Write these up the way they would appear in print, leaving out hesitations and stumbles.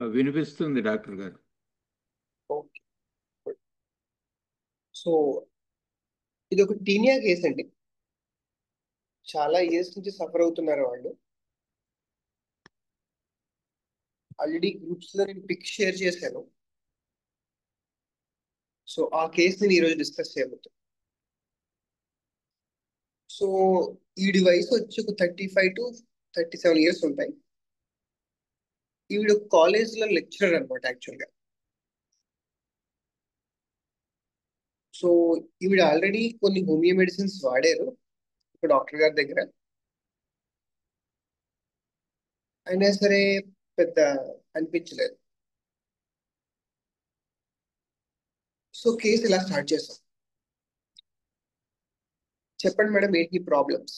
వినిపిస్తుంది డాక్టర్ గారు. Okay. So ఇది ఒక టీనియా కేస్ అండి. చాలా ఇయర్స్ నుంచి సఫర్ అవుతున్నారు వాళ్ళు. ఆల్రెడీ గ్రూప్స్ లో నేను పిక్ షేర్ చేశాను. సో ఆ కేసు నేను ఈరోజు డిస్కస్ చేయబోతున్నాను. సో ఈవిడి వయసు వచ్చి ఒక 35 to 37 ఇయర్స్ ఉంటాయి. ఈవిడ కాలేజ్ లో లెక్చరర్ అనమాట యాక్చువల్ గా. సో ఈవిడ ఆల్రెడీ కొన్ని హోమియో మెడిసిన్స్ వాడారు ఒక డాక్టర్ గారి దగ్గర. అయినా సరే పెద్ద అనిపించలేదు. సో కేసు ఇలా స్టార్ట్ చేసాం. చెప్పండి మేడం, ఏంటి ప్రాబ్లమ్స్?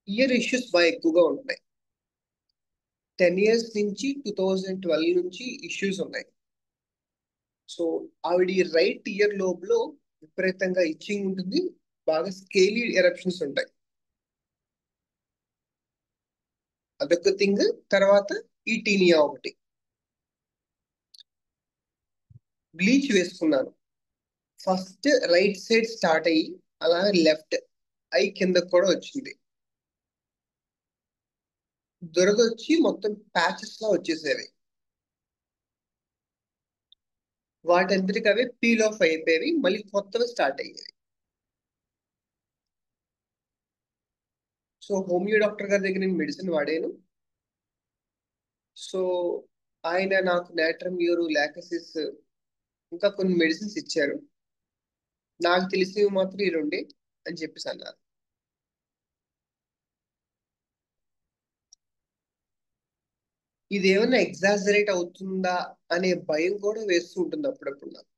ఇయర్ ఇష్యూస్ బాగా ఎక్కువగా ఉంటున్నాయి. 10 years నుంచి 2012 నుంచి ఇష్యూస్ ఉన్నాయి. సో ఆవిడ రైట్ ఇయర్ లోపల విపరీతంగా ఇచ్చింగ్ ఉంటుంది. బాగా స్కేలీ ఎరప్షన్స్ ఉంటాయి. అదొక థింగ్. తర్వాత ఈ టీనియా ఒకటి. బ్లీచ్ వేసుకున్నాను. ఫస్ట్ రైట్ సైడ్ స్టార్ట్ అయ్యి అలా లెఫ్ట్ ఐ కిందకు కూడా వచ్చింది. దురదొచ్చి మొత్తం ప్యాచెస్ లా వచ్చేసేవి. వాటంతటికి అవే పీల్ ఆఫ్ అయిపోయేవి, మళ్ళీ కొత్తవి స్టార్ట్ అయ్యేవి. సో హోమియో డాక్టర్ గారి దగ్గర నేను మెడిసిన్ వాడాను. సో ఆయన నాకు నాట్రమ్యూర్, లాకసిస్ ఇంకా కొన్ని మెడిసిన్స్ ఇచ్చారు. నాకు తెలిసినవి మాత్రం ఈ రెండే అని చెప్పేసి అన్నారు. ఇది ఏమైనా ఎగ్జాజరేట్ అవుతుందా అనే భయం కూడా వేస్తూ ఉంటుంది అప్పుడప్పుడు నాకు.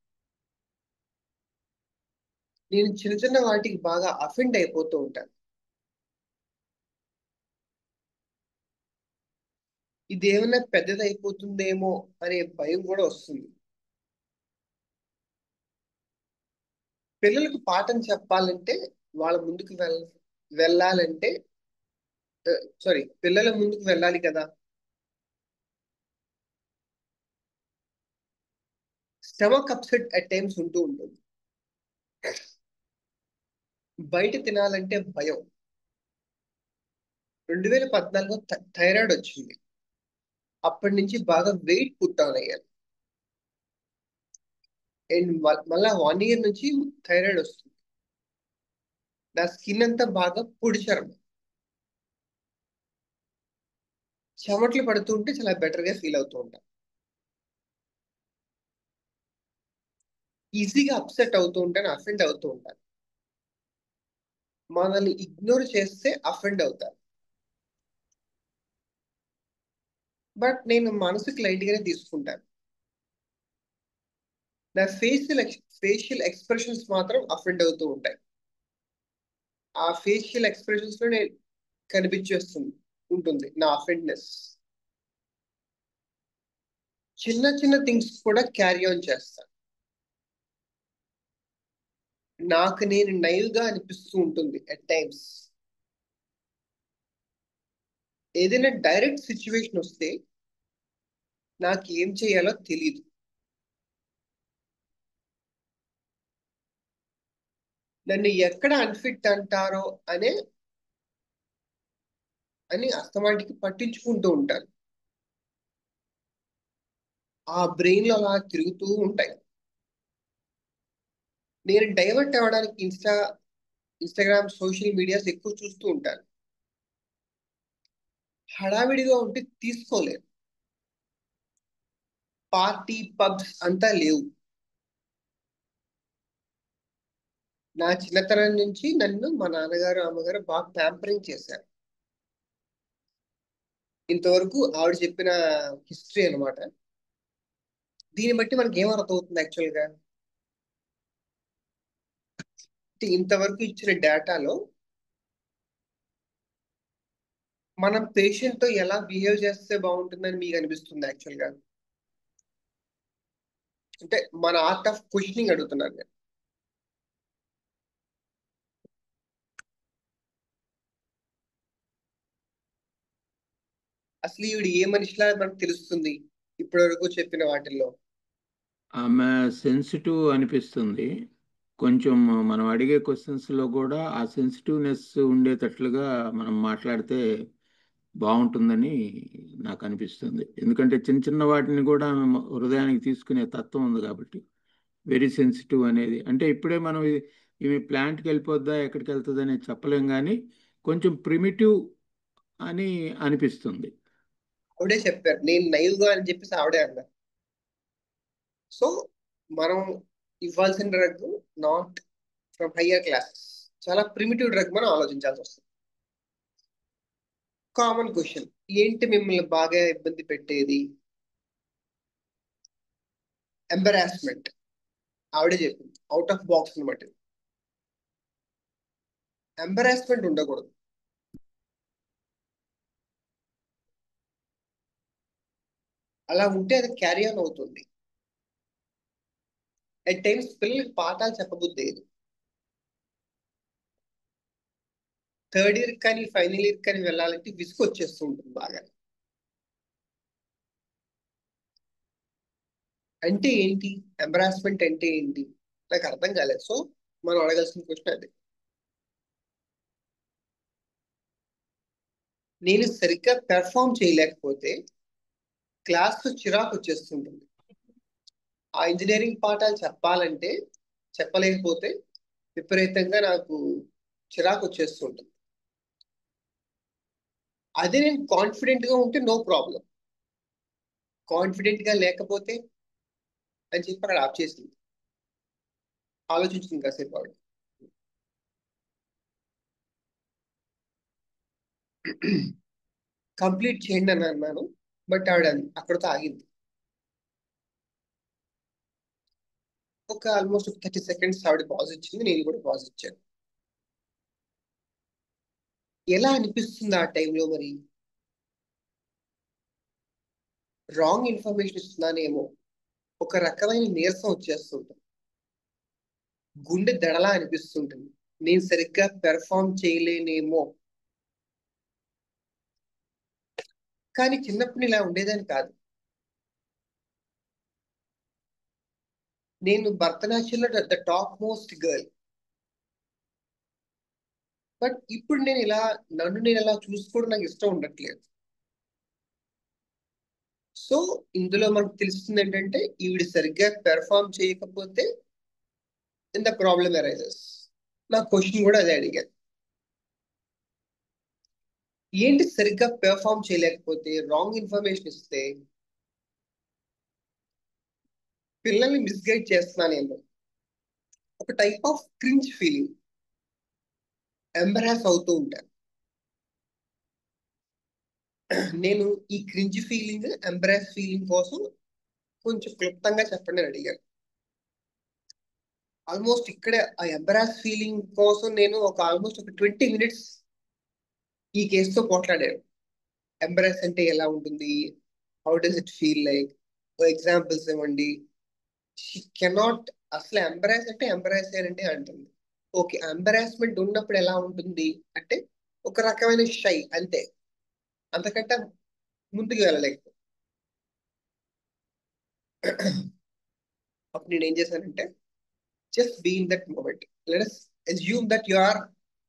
నేను చిన్న చిన్న వాటికి బాగా అఫెండ్ అయిపోతూ ఉంటాను. ఇది ఏమైనా పెద్దది అయిపోతుందేమో అనే భయం కూడా వస్తుంది. పిల్లలకు పాఠం చెప్పాలంటే, వాళ్ళ ముందుకు వెళ్ళాలంటే, సారీ, పిల్లల ముందుకు వెళ్ళాలి కదా. స్టమక్ అప్సెట్ అట్ టైమ్స్ ఉంటూ ఉంటుంది. బయట తినాలంటే భయం. 2014లో థైరాయిడ్ వచ్చింది. అప్పటి నుంచి బాగా వెయిట్ పుట్ ఆన్ అయ్యాను. అండ్ మళ్ళా 1 year నుంచి థైరాయిడ్ వస్తుంది. నా స్కిన్ అంతా బాగా పొడి చర్మం. చెమటలు పడుతూ ఉంటే చాలా బెటర్ గా ఫీల్ అవుతూ ఉంటాను. ఈజీగా అప్సెట్ అవుతూ ఉంటాను, అఫెండ్ అవుతూ ఉంటాను. మనల్ని ఇగ్నోర్ చేస్తే అఫెండ్ అవుతాను. బట్ నేను మనసుకి లైట్ గానే తీసుకుంటాను. నా ఫేషియల్ ఎక్స్ప్రెషన్స్ మాత్రం అఫెండ్ అవుతూ ఉంటాయి. ఆ ఫేషియల్ ఎక్స్ప్రెషన్స్ లో నేను కనిపించేస్తుంది ఉంటుంది నా అఫెండ్నెస్. చిన్న చిన్న థింగ్స్ కూడా క్యారీ ఆన్ చేస్తాను. నాకు నేను నైవ్ గా అనిపిస్తూ ఉంటుంది అట్ టైమ్స్. ఏదైనా డైరెక్ట్ సిచ్యువేషన్ వస్తే నాకు ఏం చేయాలో తెలియదు. నన్ను ఎక్కడ అన్ఫిట్ అంటారో అని అస్తమాటికి పట్టించుకుంటూ ఉంటాను. ఆ బ్రెయిన్ లో అలా తిరుగుతూ ఉంటాయి. నేను డైవర్ట్ అవ్వడానికి ఇన్స్టాగ్రామ్, సోషల్ మీడియాస్ ఎక్కువ చూస్తూ ఉంటాను. హడావిడిగా ఉంటే తీసుకోలేను. పార్టీ పబ్స్ అంతా లేవు. నా చిన్నతనం నుంచి నన్ను మా నాన్నగారు, అమ్మగారు బాగా ప్యాంపరింగ్ చేశారు. ఇంతవరకు ఆవిడ చెప్పిన హిస్టరీ అన్నమాట. దీన్ని బట్టి మనకి ఏం అర్థం అవుతుంది యాక్చువల్ గా అంటే, ఇంతవరకు ఇచ్చిన డేటాలో మనం పేషెంట్ తో ఎలా బిహేవ్ చేస్తే బాగుంటుందని మీకు అనిపిస్తుంది యాక్చువల్ గా? అంటే మన ఆర్ట్ ఆఫ్ క్వశ్చనింగ్ అడుగుతున్నాను నేను. అసలు ఈవిడ ఏ మనిషిలా మనకు తెలుస్తుంది ఇప్పటి వరకు చెప్పిన వాటిల్లో? ఆమె సెన్సిటివ్ అనిపిస్తుంది. కొంచెం మనం అడిగే క్వశ్చన్స్లో కూడా ఆ సెన్సిటివ్నెస్ ఉండేటట్లుగా మనం మాట్లాడితే బాగుంటుందని నాకు అనిపిస్తుంది. ఎందుకంటే చిన్న చిన్న వాటిని కూడా ఆమె హృదయానికి తీసుకునే తత్వం ఉంది కాబట్టి. వెరీ సెన్సిటివ్ అనేది అంటే ఇప్పుడే మనం ఈమె ప్లాంట్కి వెళ్ళిపోద్దా ఎక్కడికి వెళ్తుంది అనేది చెప్పలేం, కానీ కొంచెం ప్రిమిటివ్ అని అనిపిస్తుంది. ఆవిడే చెప్పారు నేను నైవ్గా అని చెప్పేసి ఆవిడే అన్నారు. సో మనం ఇవ్వాల్సిన drug not from higher classes, చాలా ప్రిమిటివ్ డ్రగ్ మనం ఆలోచించాల్సి వస్తుంది. కామన్ క్వశ్చన్, ఏంటి మిమ్మల్ని బాగా ఇబ్బంది పెట్టేది? ఎంబరాస్మెంట్. ఆవిడే చెప్పింది అవుట్ ఆఫ్ బాక్స్ అనమాట. ఎంబరాస్మెంట్ ఉండకూడదు. అలా ఉంటే అది క్యారీ ఆన్ అవుతుంది. అట్ టైమ్స్ పిల్లలకి పాఠాలు చెప్పబుద్ది లేదు. థర్డ్ ఇయర్ కానీ ఫైనల్ ఇయర్ కానీ వెళ్ళాలంటే విసుగు వచ్చేస్తూ ఉంటుంది బాగా. అంటే ఏంటి ఎంబరాస్మెంట్ అంటే ఏంటి నాకు అర్థం కాలేదు. సో మనం అడగాల్సిన క్వశ్చన్ అది. నేను సరిగ్గా పెర్ఫామ్ చేయలేకపోతే క్లాస్లో చిరాకు వచ్చేస్తుంటుంది. ఆ ఇంజనీరింగ్ పాఠాలు చెప్పాలంటే చెప్పలేకపోతే విపరీతంగా నాకు చిరాకు వచ్చేస్తుంటుంది. అదే నేను కాన్ఫిడెంట్ గా ఉంటే నో ప్రాబ్లం. కాన్ఫిడెంట్ గా లేకపోతే అని చెప్పి అక్కడ ఆప్ చేసింది. ఆలోచించింది కాసేపు ఆవిడ. కంప్లీట్ చేయండి అని అన్నాను, బట్ ఆవిడ అక్కడితో ఆగింది. ఒక ఆల్మోస్ట్ 30 సెకండ్స్ ఆవిడ పాజ్ ఇచ్చింది, నేను కూడా పాజ్ ఇచ్చాను. ఎలా అనిపిస్తుంది ఆ టైంలో మరి? రాంగ్ ఇన్ఫర్మేషన్ ఇస్తున్నానేమో, ఒక రకమైన నీరసం వచ్చేస్తుంటుంది, గుండె దడలా అనిపిస్తుంటుంది, నేను సరిగ్గా పెర్ఫామ్ చేయలేనేమో. కానీ చిన్నప్పుడు ఇలా ఉండేదని కాదు. నేను భరతనాట్యంలో the top most girl. But ఇప్పుడు నేను ఇలా నన్ను నేను ఇలా చూసుకోవడం నాకు ఇష్టం ఉండట్లేదు. సో ఇందులో మనకు తెలుస్తుంది ఏంటంటే ఈవిడ సరిగ్గా పెర్ఫామ్ చేయకపోతే ఇన్ ద ప్రాబ్లమ్ అరైజెస్. నా క్వశ్చన్ కూడా అదే అడిగాను, ఏంటి సరిగ్గా పెర్ఫామ్ చేయలేకపోతే రాంగ్ ఇన్ఫర్మేషన్ ఇస్తే పిల్లల్ని మిస్గైడ్ చేస్తున్నానేమో, ఒక type of cringe feeling, embarrass అవుతూ ఉంటాను. నేను ఈ క్రింజ్ ఫీలింగ్ ఎంబరాస్ ఫీలింగ్ కోసం కొంచెం క్లుప్తంగా చెప్పండి అని అడిగాను. ఆల్మోస్ట్ ఇక్కడే ఆ ఎంబరాస్ ఫీలింగ్ కోసం నేను ఆల్మోస్ట్ ఒక 20 minutes ఈ కేసుతో పోట్లాడాను. ఎంబరాస్ అంటే ఎలా ఉంటుంది, how does it feel like, examples ఇవ్వండి. She cannot. అసలు ఎంబరాస్ అంటే ఎంబరాస్ అంటే అంటుంది. ఓకే, ఎంబరాస్మెంట్ ఉన్నప్పుడు ఎలా ఉంటుంది అంటే ఒక రకమైన షై అంతే, అంతకంటే ముందుకు వెళ్ళలేక. అప్పుడు నేను ఏం చేశానంటే just be in that moment. Let us assume that you are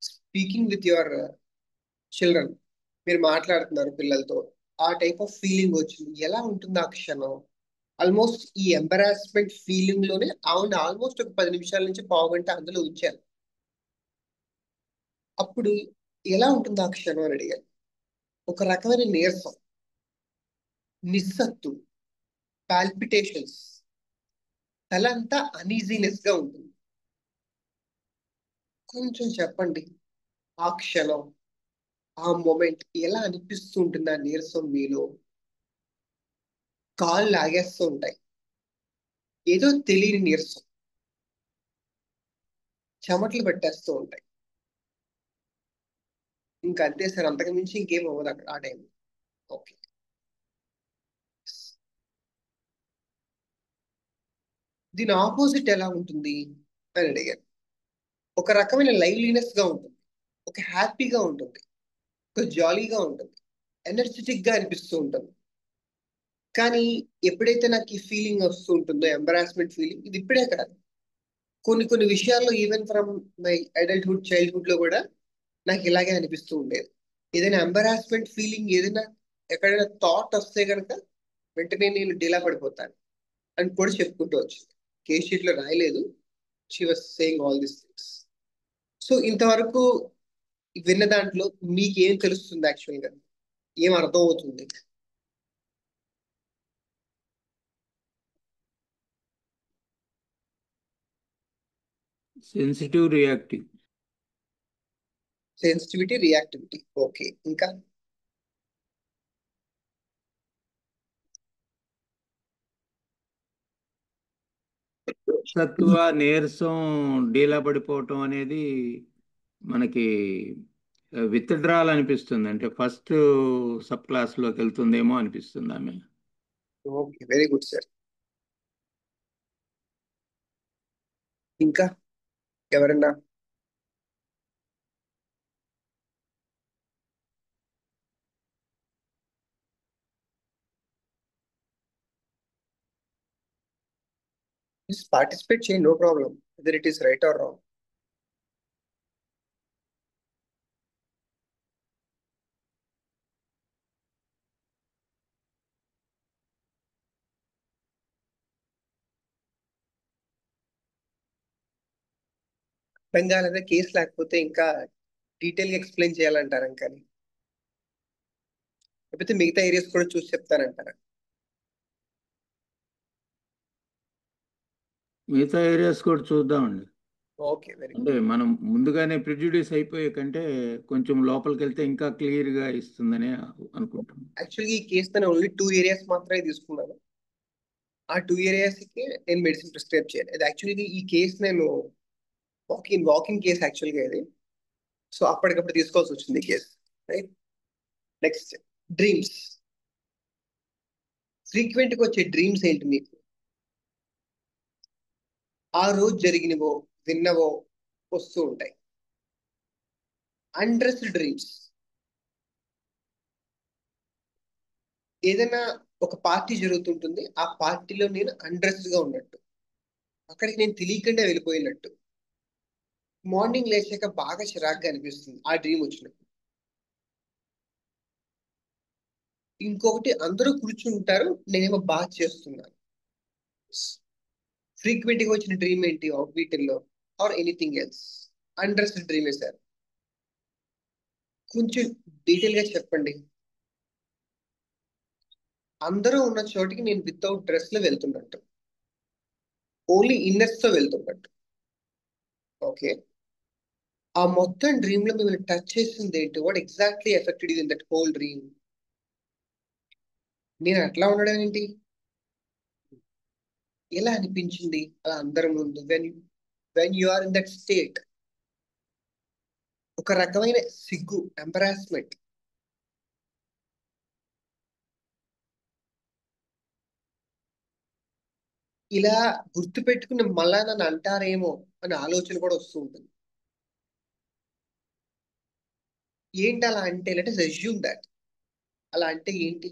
speaking with your children. మీరు మాట్లాడుతున్నారు పిల్లలతో, ఆ టైప్ ఆఫ్ ఫీలింగ్ వచ్చింది. ఎలా ఉంటుంది ఆ క్షణం? ఆల్మోస్ట్ ఈ ఎంబరాస్మెంట్ ఫీలింగ్ లోనే ఆవిడ ఆల్మోస్ట్ ఒక 10 నిమిషాల నుంచి పావుగంట అందులో ఉంచాను. అప్పుడు ఎలా ఉంటుంది ఆ క్షణం అని అడిగాను. ఒక రకమైన నీరసం, నిస్సత్తు, పాల్పిటేషన్స్, తల అంతా అనీజీనెస్ గా ఉంటుంది. కొంచెం చెప్పండి, ఆ క్షణం, ఆ మూమెంట్ ఎలా అనిపిస్తూ ఉంటుంది? ఆ నీరసం మీలో కాళ్ళు లాగేస్తూ ఉంటాయి, ఏదో తెలియని నీరసం, చెమటలు పెట్టేస్తూ ఉంటాయి. ఇంకా అంతే సార్, అంతకు మించి ఇంకేం అవ్వదు అక్కడ ఆ టైం. ఓకే, దీని ఆపోజిట్ ఎలా ఉంటుంది అని అడిగాను. ఒక రకమైన లైవ్లీనెస్ గా ఉంటుంది, ఒక హ్యాపీగా ఉంటుంది, ఒక జాలీగా ఉంటుంది. ఎనర్జెటిక్ గా అనిపిస్తూ ఉంటుంది. కానీ ఎప్పుడైతే నాకు ఈ ఫీలింగ్ వస్తూ ఉంటుందో, ఎంబరాస్మెంట్ ఫీలింగ్, ఇది ఇప్పుడే కాదు, కొన్ని కొన్ని విషయాల్లో even from my adulthood, childhood లో కూడా నాకు ఇలాగే అనిపిస్తూ ఉండేది. ఏదైనా ఎంబరాస్మెంట్ ఫీలింగ్, ఏదైనా ఎక్కడైనా థాట్ వస్తే కనుక వెంటనే నేను డీలా పడిపోతాను అని కూడా చెప్పుకుంటూ వచ్చింది. కేస్ షీట్ లో రాయలేదు, she was saying all these things. So ఇంతవరకు విన్న దాంట్లో మీకు ఏం తెలుస్తుంది, యాక్చువల్ గా ఏం అర్థం అవుతుంది? Sensitive, reactive. Sensitivity, reactivity. Okay, ఇంకా? సత్తువ, నీరసం, డీలా పడిపోవటం అనేది మనకి విత్డ్రాల్ అనిపిస్తుంది. అంటే ఫస్ట్ సబ్ క్లాస్లోకి వెళ్తుందేమో అనిపిస్తుంది ఆమె. Okay, very good sir. ఇంకా ఎవరన్నా? పార్టిసిపేట్ చేయండి, no problem, whether it is right or wrong. Bengal case లేకపోతే ఇంకా డీటెయిల్ గా ఎక్స్ప్లెయిన్ చేయాలంటారా? కానీ లేకపోతే మిగతా ఏరియాస్ కూడా చూసి చెప్తానంటారా? మిగతా ఏరియాస్ కూడా చూద్దామండి. ఓకే, వెరీ అంటే గుడ్. మనం ముందుగానే ప్రిజుడ్యూస్ అయిపోయే కంటే కొంచెం లోపలికి వెళ్తే ఇంకా క్లియర్గా ఇస్తుందని అనుకుంటున్నాను. యాక్చువల్గా ఈ కేసు నేను ఓన్లీ 2 ఏరియాస్ మాత్రమే తీసుకున్నాను. ఆ 2 ఏరియాస్ కి నేను మెడిసిన్ ప్రిస్క్రైబ్ చేయాలి. అది యాక్చువల్గా ఈ కేసు నేను వాకింగ్ కేసు యాక్చువల్గా ఇది. సో అప్పటికప్పుడు తీసుకోవాల్సి వచ్చింది ఈ case. Right, next, dreams. Frequent గా వచ్చే డ్రీమ్స్ ఏంటి మీకు? ఆ రోజు జరిగినవో, విన్నవో వస్తూ ఉంటాయి. Unrest dreams. ఏదైనా ఒక పార్టీ జరుగుతుంటుంది, ఆ పార్టీలో నేను అన్రెస్ట్ గా ఉన్నట్టు, అక్కడికి నేను తెలియకుండా వెళ్ళిపోయినట్టు, మార్నింగ్ లేచాక బాగా చిరాగ్గా అనిపిస్తుంది ఆ డ్రీమ్ వచ్చినప్పుడు. ఇంకొకటి, అందరూ కూర్చుంటారు, నేనేమో బాగా చేస్తున్నాను. ఫ్రీక్వెంట్ గా వచ్చిన డ్రీమ్ ఏంటి వీటిల్లో? Or anything else? అన్రెస్ట్ డ్రీమే సార్. కొంచెం డీటెయిల్ గా చెప్పండి. అందరూ ఉన్న చోటికి నేను వితౌట్ డ్రెస్ లో వెళ్తున్నట్టు, ఓన్లీ ఇన్నర్స్ తో వెళ్తున్నట్టు. ఓకే, ఆ మొత్తం డ్రీమ్ లో మిమ్మల్ని టచ్ చేసింది ఏంటి? What exactly affected you in that whole dream? నేను అట్లా ఉండడం ఏంటి? ఎలా అనిపించింది అలా అందరి ముందు? When you are in that state, ఒక రకమైన సిగ్గు, ఎంబరాస్మెంట్. ఇలా గుర్తు పెట్టుకుని మళ్ళా నన్ను అంటారేమో అనే ఆలోచన కూడా వస్తూ ఉంటుంది. ఏంటి అలా అంటే? Let us assume that. అలా అంటే ఏంటి?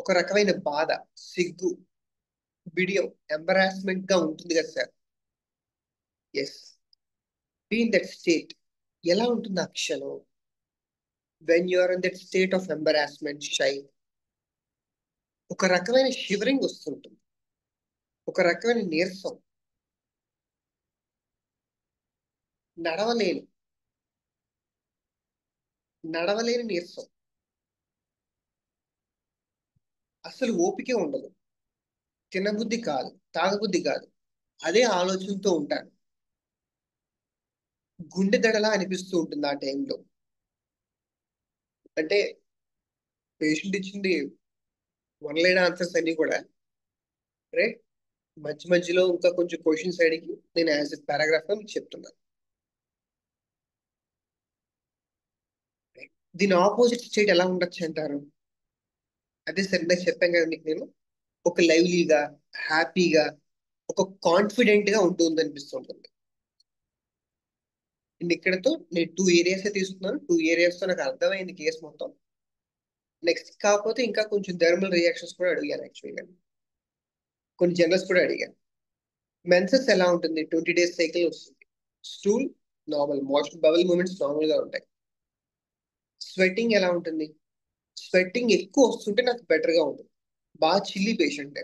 ఒక రకమైన బాధ, సిగ్గు, బిడియం, ఎంబరాస్మెంట్ గా ఉంటుంది కదా sir. Yes, be in that state. ఎలా ఉంటుంది ఆ క్షణం? When you are in that state of embarrassment, shy, ఒక రకమైన షివరింగ్ వస్తుంటుంది, ఒక రకమైన నీరసం, నడవలేను, నడవలేని నీరసం, అసలు ఓపికే ఉండదు, తినబుద్ధి కాదు, తాగబుద్ధి కాదు, అదే ఆలోచనతో ఉంటాను. గుండె దడలా అనిపిస్తూ ఉంటుంది ఆ టైంలో. అంటే పేషెంట్ ఇచ్చింది వన్ లైన్ ఆన్సర్స్ అన్ని కూడా, రైట్, మధ్య మధ్యలో ఇంకా కొంచెం క్వశ్చన్స్ అడిగి నేను యాజ్ ఎ పారాగ్రాఫ్ గా మీకు చెప్తున్నాను. దీని ఆపోజిట్ స్టేట్ ఎలా ఉండొచ్చు అంటారు? అదే సార్ ఇందాక చెప్పాను కదా మీకు నేను, ఒక లైవ్లీగా, హ్యాపీగా, ఒక కాన్ఫిడెంట్ గా ఉంటుంది అనిపిస్తుంటుంది. అండ్ ఇక్కడతో నేను 2 ఏరియాస్ తీసుకున్నాను. 2 ఏరియాస్ తో నాకు అర్థమైంది కేసు మొత్తం. నెక్స్ట్ కాకపోతే ఇంకా కొంచెం థర్మల్ రియాక్షన్స్ కూడా అడిగాను యాక్చువల్గా. కొన్ని జనరల్స్ కూడా అడిగాను. మెన్సెస్ ఎలా ఉంటుంది? 20 days సైకిల్ వస్తుంది. Stool normal, motion bowel movements normal గా ఉంటాయి. స్వెట్టింగ్ ఎలా ఉంటుంది? స్వెట్టింగ్ ఎక్కువ వస్తుంటే నాకు బెటర్ గా ఉంటుంది. బాగా చిల్లీ పేషెంట్,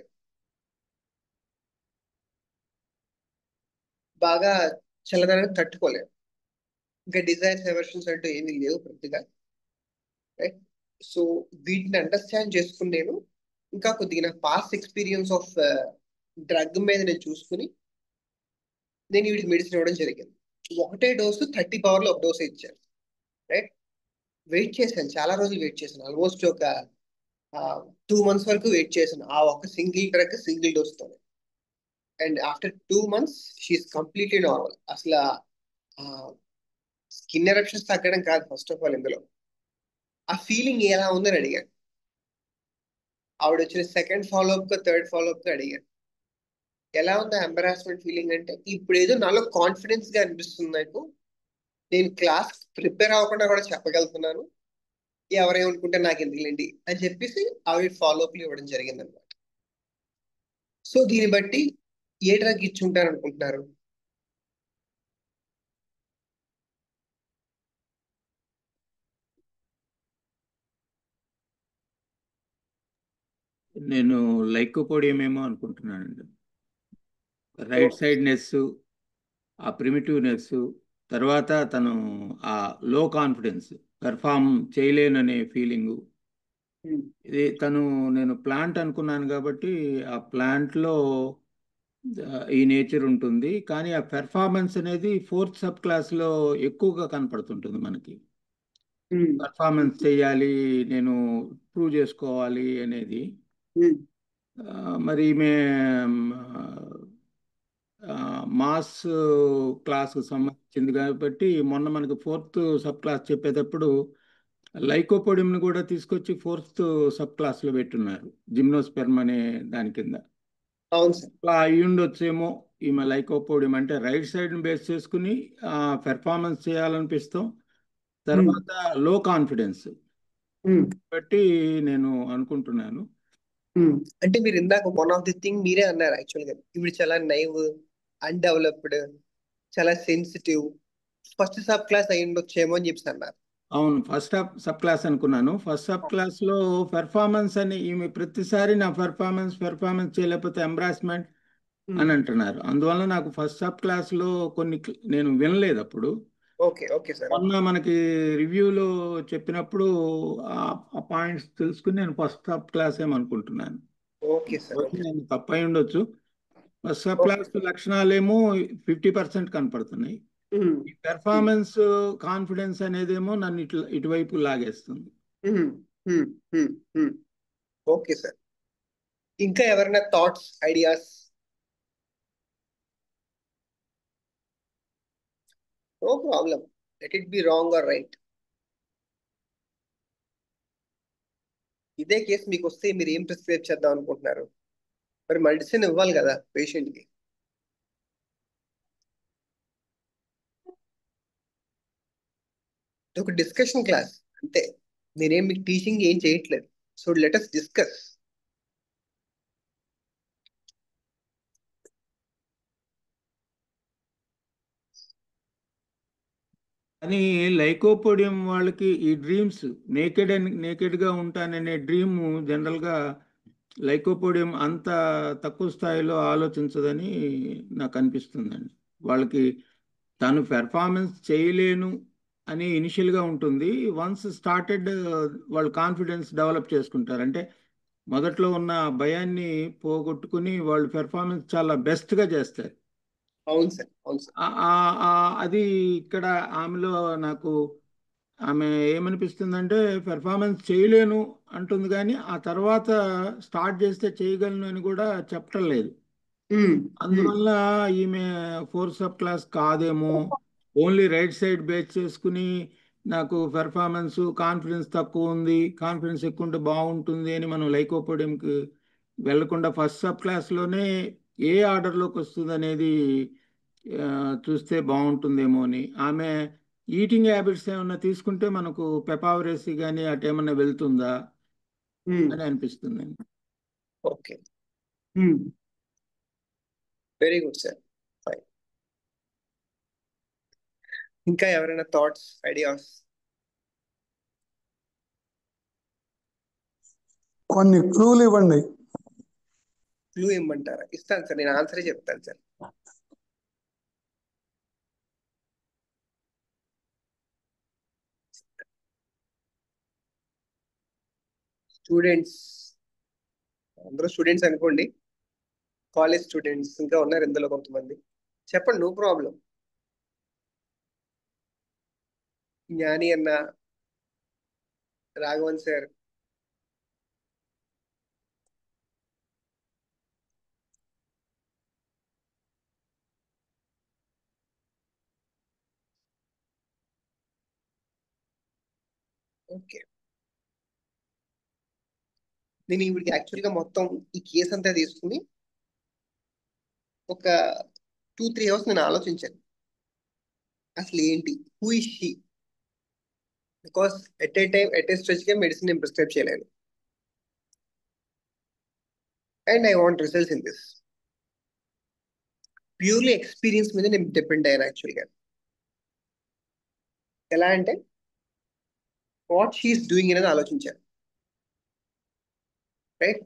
బాగా చల్లదనాన్ని తట్టుకోలేము. ఇంకా డిజైర్స్ ఎవర్షన్స్ అంటూ ఏమీ లేవు ప్రతిగా, రైట్? సో వీటిని అండర్స్టాండ్ చేసుకుని నేను ఇంకా కొద్దిగా నా పాస్ట్ ఎక్స్పీరియన్స్ ఆఫ్ డ్రగ్ మీద నేను చూసుకుని నేను వీటికి మెడిసిన్ ఇవ్వడం జరిగింది. ఒకటే డోసు 30 పవర్లో ఒక డోసు ఇచ్చాను, రైట్? వెయిట్ చేశాను, చాలా రోజులు వెయిట్ చేశాను. ఆల్మోస్ట్ ఒక 2 months వరకు వెయిట్ చేశాను ఆ ఒక సింగిల్ డ్రగ్, సింగిల్ డోస్తో. And after 2 months she is completely normal. అసలు స్కిన్ ఎరప్షన్స్ తగ్గడం కాదు ఫస్ట్ ఆఫ్ ఆల్, ఇందులో ఆ ఫీలింగ్ ఎలా ఉందని అడిగాను. ఆవిడ వచ్చిన సెకండ్ ఫాలోఅప్ గా, థర్డ్ ఫాలోఅప్ గా అడిగాను, ఎలా ఉంది ఎంబరాస్మెంట్ ఫీలింగ్ అంటే, ఇప్పుడు ఏదో నాలో కాన్ఫిడెన్స్ గా అనిపిస్తుంది నాకు, నేను క్లాస్ ప్రిపేర్ అవ్వకుండా కూడా చెప్పగలుగుతున్నాను, ఎవరేమనుకుంటే నాకు ఎందుకులేండి అని చెప్పేసి ఆవిడ ఫాలోఅప్లు ఇవ్వడం జరిగింది అనమాట. సో దీన్ని బట్టి ఏ డ్రగ్ ఇచ్చి ఉంటారు అనుకుంటున్నారు? నేను లైకోపోడియం ఏమో అనుకుంటున్నానండి. రైట్ సైడ్ నెస్, ఆ ప్రిమిటివ్నెస్, తర్వాత తను ఆ లో కాన్ఫిడెన్స్, పెర్ఫామ్ చేయలేననే ఫీలింగు. ఇది తను, నేను ప్లాంట్ అనుకున్నాను కాబట్టి ఆ ప్లాంట్లో ఈ నేచర్ ఉంటుంది, కానీ ఆ పెర్ఫార్మెన్స్ అనేది ఫోర్త్ సబ్ క్లాస్లో ఎక్కువగా కనపడుతుంటుంది మనకి. పెర్ఫార్మెన్స్ చేయాలి, నేను ప్రూవ్ చేసుకోవాలి అనేది. మరి ఈమె మాస్ క్లాస్కు సంబంధించింది కాబట్టి మొన్న మనకు ఫోర్త్ సబ్ క్లాస్ చెప్పేటప్పుడు లైకోపోడియంని కూడా తీసుకొచ్చి ఫోర్త్ సబ్ క్లాస్లో పెట్టున్నారు, జిమ్నోస్పెర్మ్ అనే దాని కింద. అవును సార్. అలా అయ్యి ఉండొచ్చేమో. ఈమె లైకోపోడియం అంటే రైట్ సైడ్ని బేస్ చేసుకుని పెర్ఫార్మెన్స్ చేయాలనిపిస్తాం, తర్వాత లో కాన్ఫిడెన్స్ బట్టి నేను అనుకుంటున్నాను. అంటే మీరు ఇందాక వన్ ఆఫ్ ది థింగ్ మీరే అన్నారు యాక్చువల్గా, ఇప్పుడు చాలా నైవ్, అన్డెవలప్డ్, చాలా సెన్సిటివ్, ఫస్ట్ సబ్ క్లాస్ అయి ఉండొచ్చేమో అని చెప్పి అన్నారు. అవును, ఫస్ట్ సబ్ క్లాస్ అనుకున్నాను. ఫస్ట్ సబ్ క్లాస్లో పెర్ఫార్మెన్స్ అని ఈమె ప్రతిసారి నా పెర్ఫార్మెన్స్ చేయలేకపోతే ఎంబ్రాస్మెంట్ అని అంటున్నారు. అందువల్ల నాకు ఫస్ట్ సబ్ క్లాస్లో కొన్ని నేను వినలేదు అప్పుడు. Okay okay sir. మొన్న మనకి రివ్యూలో చెప్పినప్పుడు ఆ పాయింట్స్ తెలుసుకుని నేను ఫస్ట్ సబ్ క్లాస్ ఏమనుకుంటున్నాను. Okay sir. ఓకే నేను తప్పై ఉండొచ్చు. ఫస్ట్ సబ్ ఓకే క్లాస్ లక్షణాలేమో 50% కనపడుతున్నాయి. ఈ పెర్ఫార్మెన్స్, కాన్ఫిడెన్స్ అనేదేమో నన్ను ఇటువైపు లాగేస్తుంది. Okay sir. ఇంకా ఎవరైనా thoughts, ideas? No problem, let it be wrong or right. ఇదే కేసు మీకు వస్తే మీరు ఏం ప్రిస్క్రైబ్ చేద్దాం అనుకుంటున్నారు? మరి మెడిసిన్ ఇవ్వాలి కదా పేషెంట్ కి. ఇది ఒక డిస్కషన్ క్లాస్ అంతే, నేనేం మీకు టీచింగ్ ఏం చేయట్లేదు. So let us discuss. కానీ లైకోపోడియం వాళ్ళకి ఈ డ్రీమ్స్, నేకెడ్గా ఉంటాననే డ్రీమ్ జనరల్గా లైకోపోడియం అంత తక్కువ స్థాయిలో ఆలోచించదని నాకు అనిపిస్తుందండి. వాళ్ళకి తను పెర్ఫార్మెన్స్ చేయలేను అని ఇనిషియల్గా ఉంటుంది. వన్స్ స్టార్టెడ్ వాళ్ళు కాన్ఫిడెన్స్ డెవలప్ చేసుకుంటారు. అంటే మొదట్లో ఉన్న భయాన్ని పోగొట్టుకుని వాళ్ళు పెర్ఫార్మెన్స్ చాలా బెస్ట్గా చేస్తారు. అవును సార్, అవును సార్. అది ఇక్కడ ఆమెలో నాకు, ఆమె ఏమనిపిస్తుందంటే పెర్ఫార్మెన్స్ చేయలేను అంటుంది, కానీ ఆ తర్వాత స్టార్ట్ చేస్తే చేయగలను అని కూడా చెప్పటం లేదు. అందువల్ల ఈమె ఫోర్త్ సబ్ క్లాస్ కాదేమో, ఓన్లీ రైట్ సైడ్ బేస్ చేసుకుని నాకు పెర్ఫార్మెన్స్, కాన్ఫిడెన్స్ తక్కువ ఉంది, కాన్ఫిడెన్స్ ఎక్కువ ఉంటే బాగుంటుంది అని మనం లైకోపోడియంకి వెళ్లకుండా ఫస్ట్ సబ్ క్లాస్లోనే ఏ ఆర్డర్లోకి వస్తుంది అనేది చూస్తే బాగుంటుందేమో అని. ఆమె ఈటింగ్ హ్యాబిట్స్ ఏమన్నా తీసుకుంటే మనకు పెపావరేసి కానీ అటేమన్నా వెళ్తుందా అని అనిపిస్తుంది. Okay, very good sir. Fine. ఇంకా ఎవరైనా థాట్స్, ఐడియాస్? కొన్ని క్లూలు ఇవ్వండి. క్లూ ఇమ్మంటారా? ఇస్తాను సార్, నేను ఆన్సరే చెప్తాను సార్. స్టూడెంట్స్, అందరూ స్టూడెంట్స్ అనుకోండి, కాలేజ్ స్టూడెంట్స్ ఇంకా ఉన్నారు ఇందులో కొంతమంది. చెప్పండి, నో ప్రాబ్లం. జ్ఞాని అన్న, రాఘవన్ సార్, ఓకే. నేను ఇవిడికి యాక్చువల్గా మొత్తం ఈ కేసు అంతా తీసుకుని ఒక 2-3 అవర్స్ నేను ఆలోచించాను, అసలు ఏంటి, who is she. Because at a time, at a స్ట్రెచ్గా మెడిసిన్ నేను ప్రిస్క్రైబ్ చేయలేను. And I want results in this. Purely experience మీద నేను డిపెండ్ అయ్యాను యాక్చువల్గా. ఎలా అంటే వాట్ షీఈస్ డూయింగ్ అనేది ఆలోచించాను, రైట్.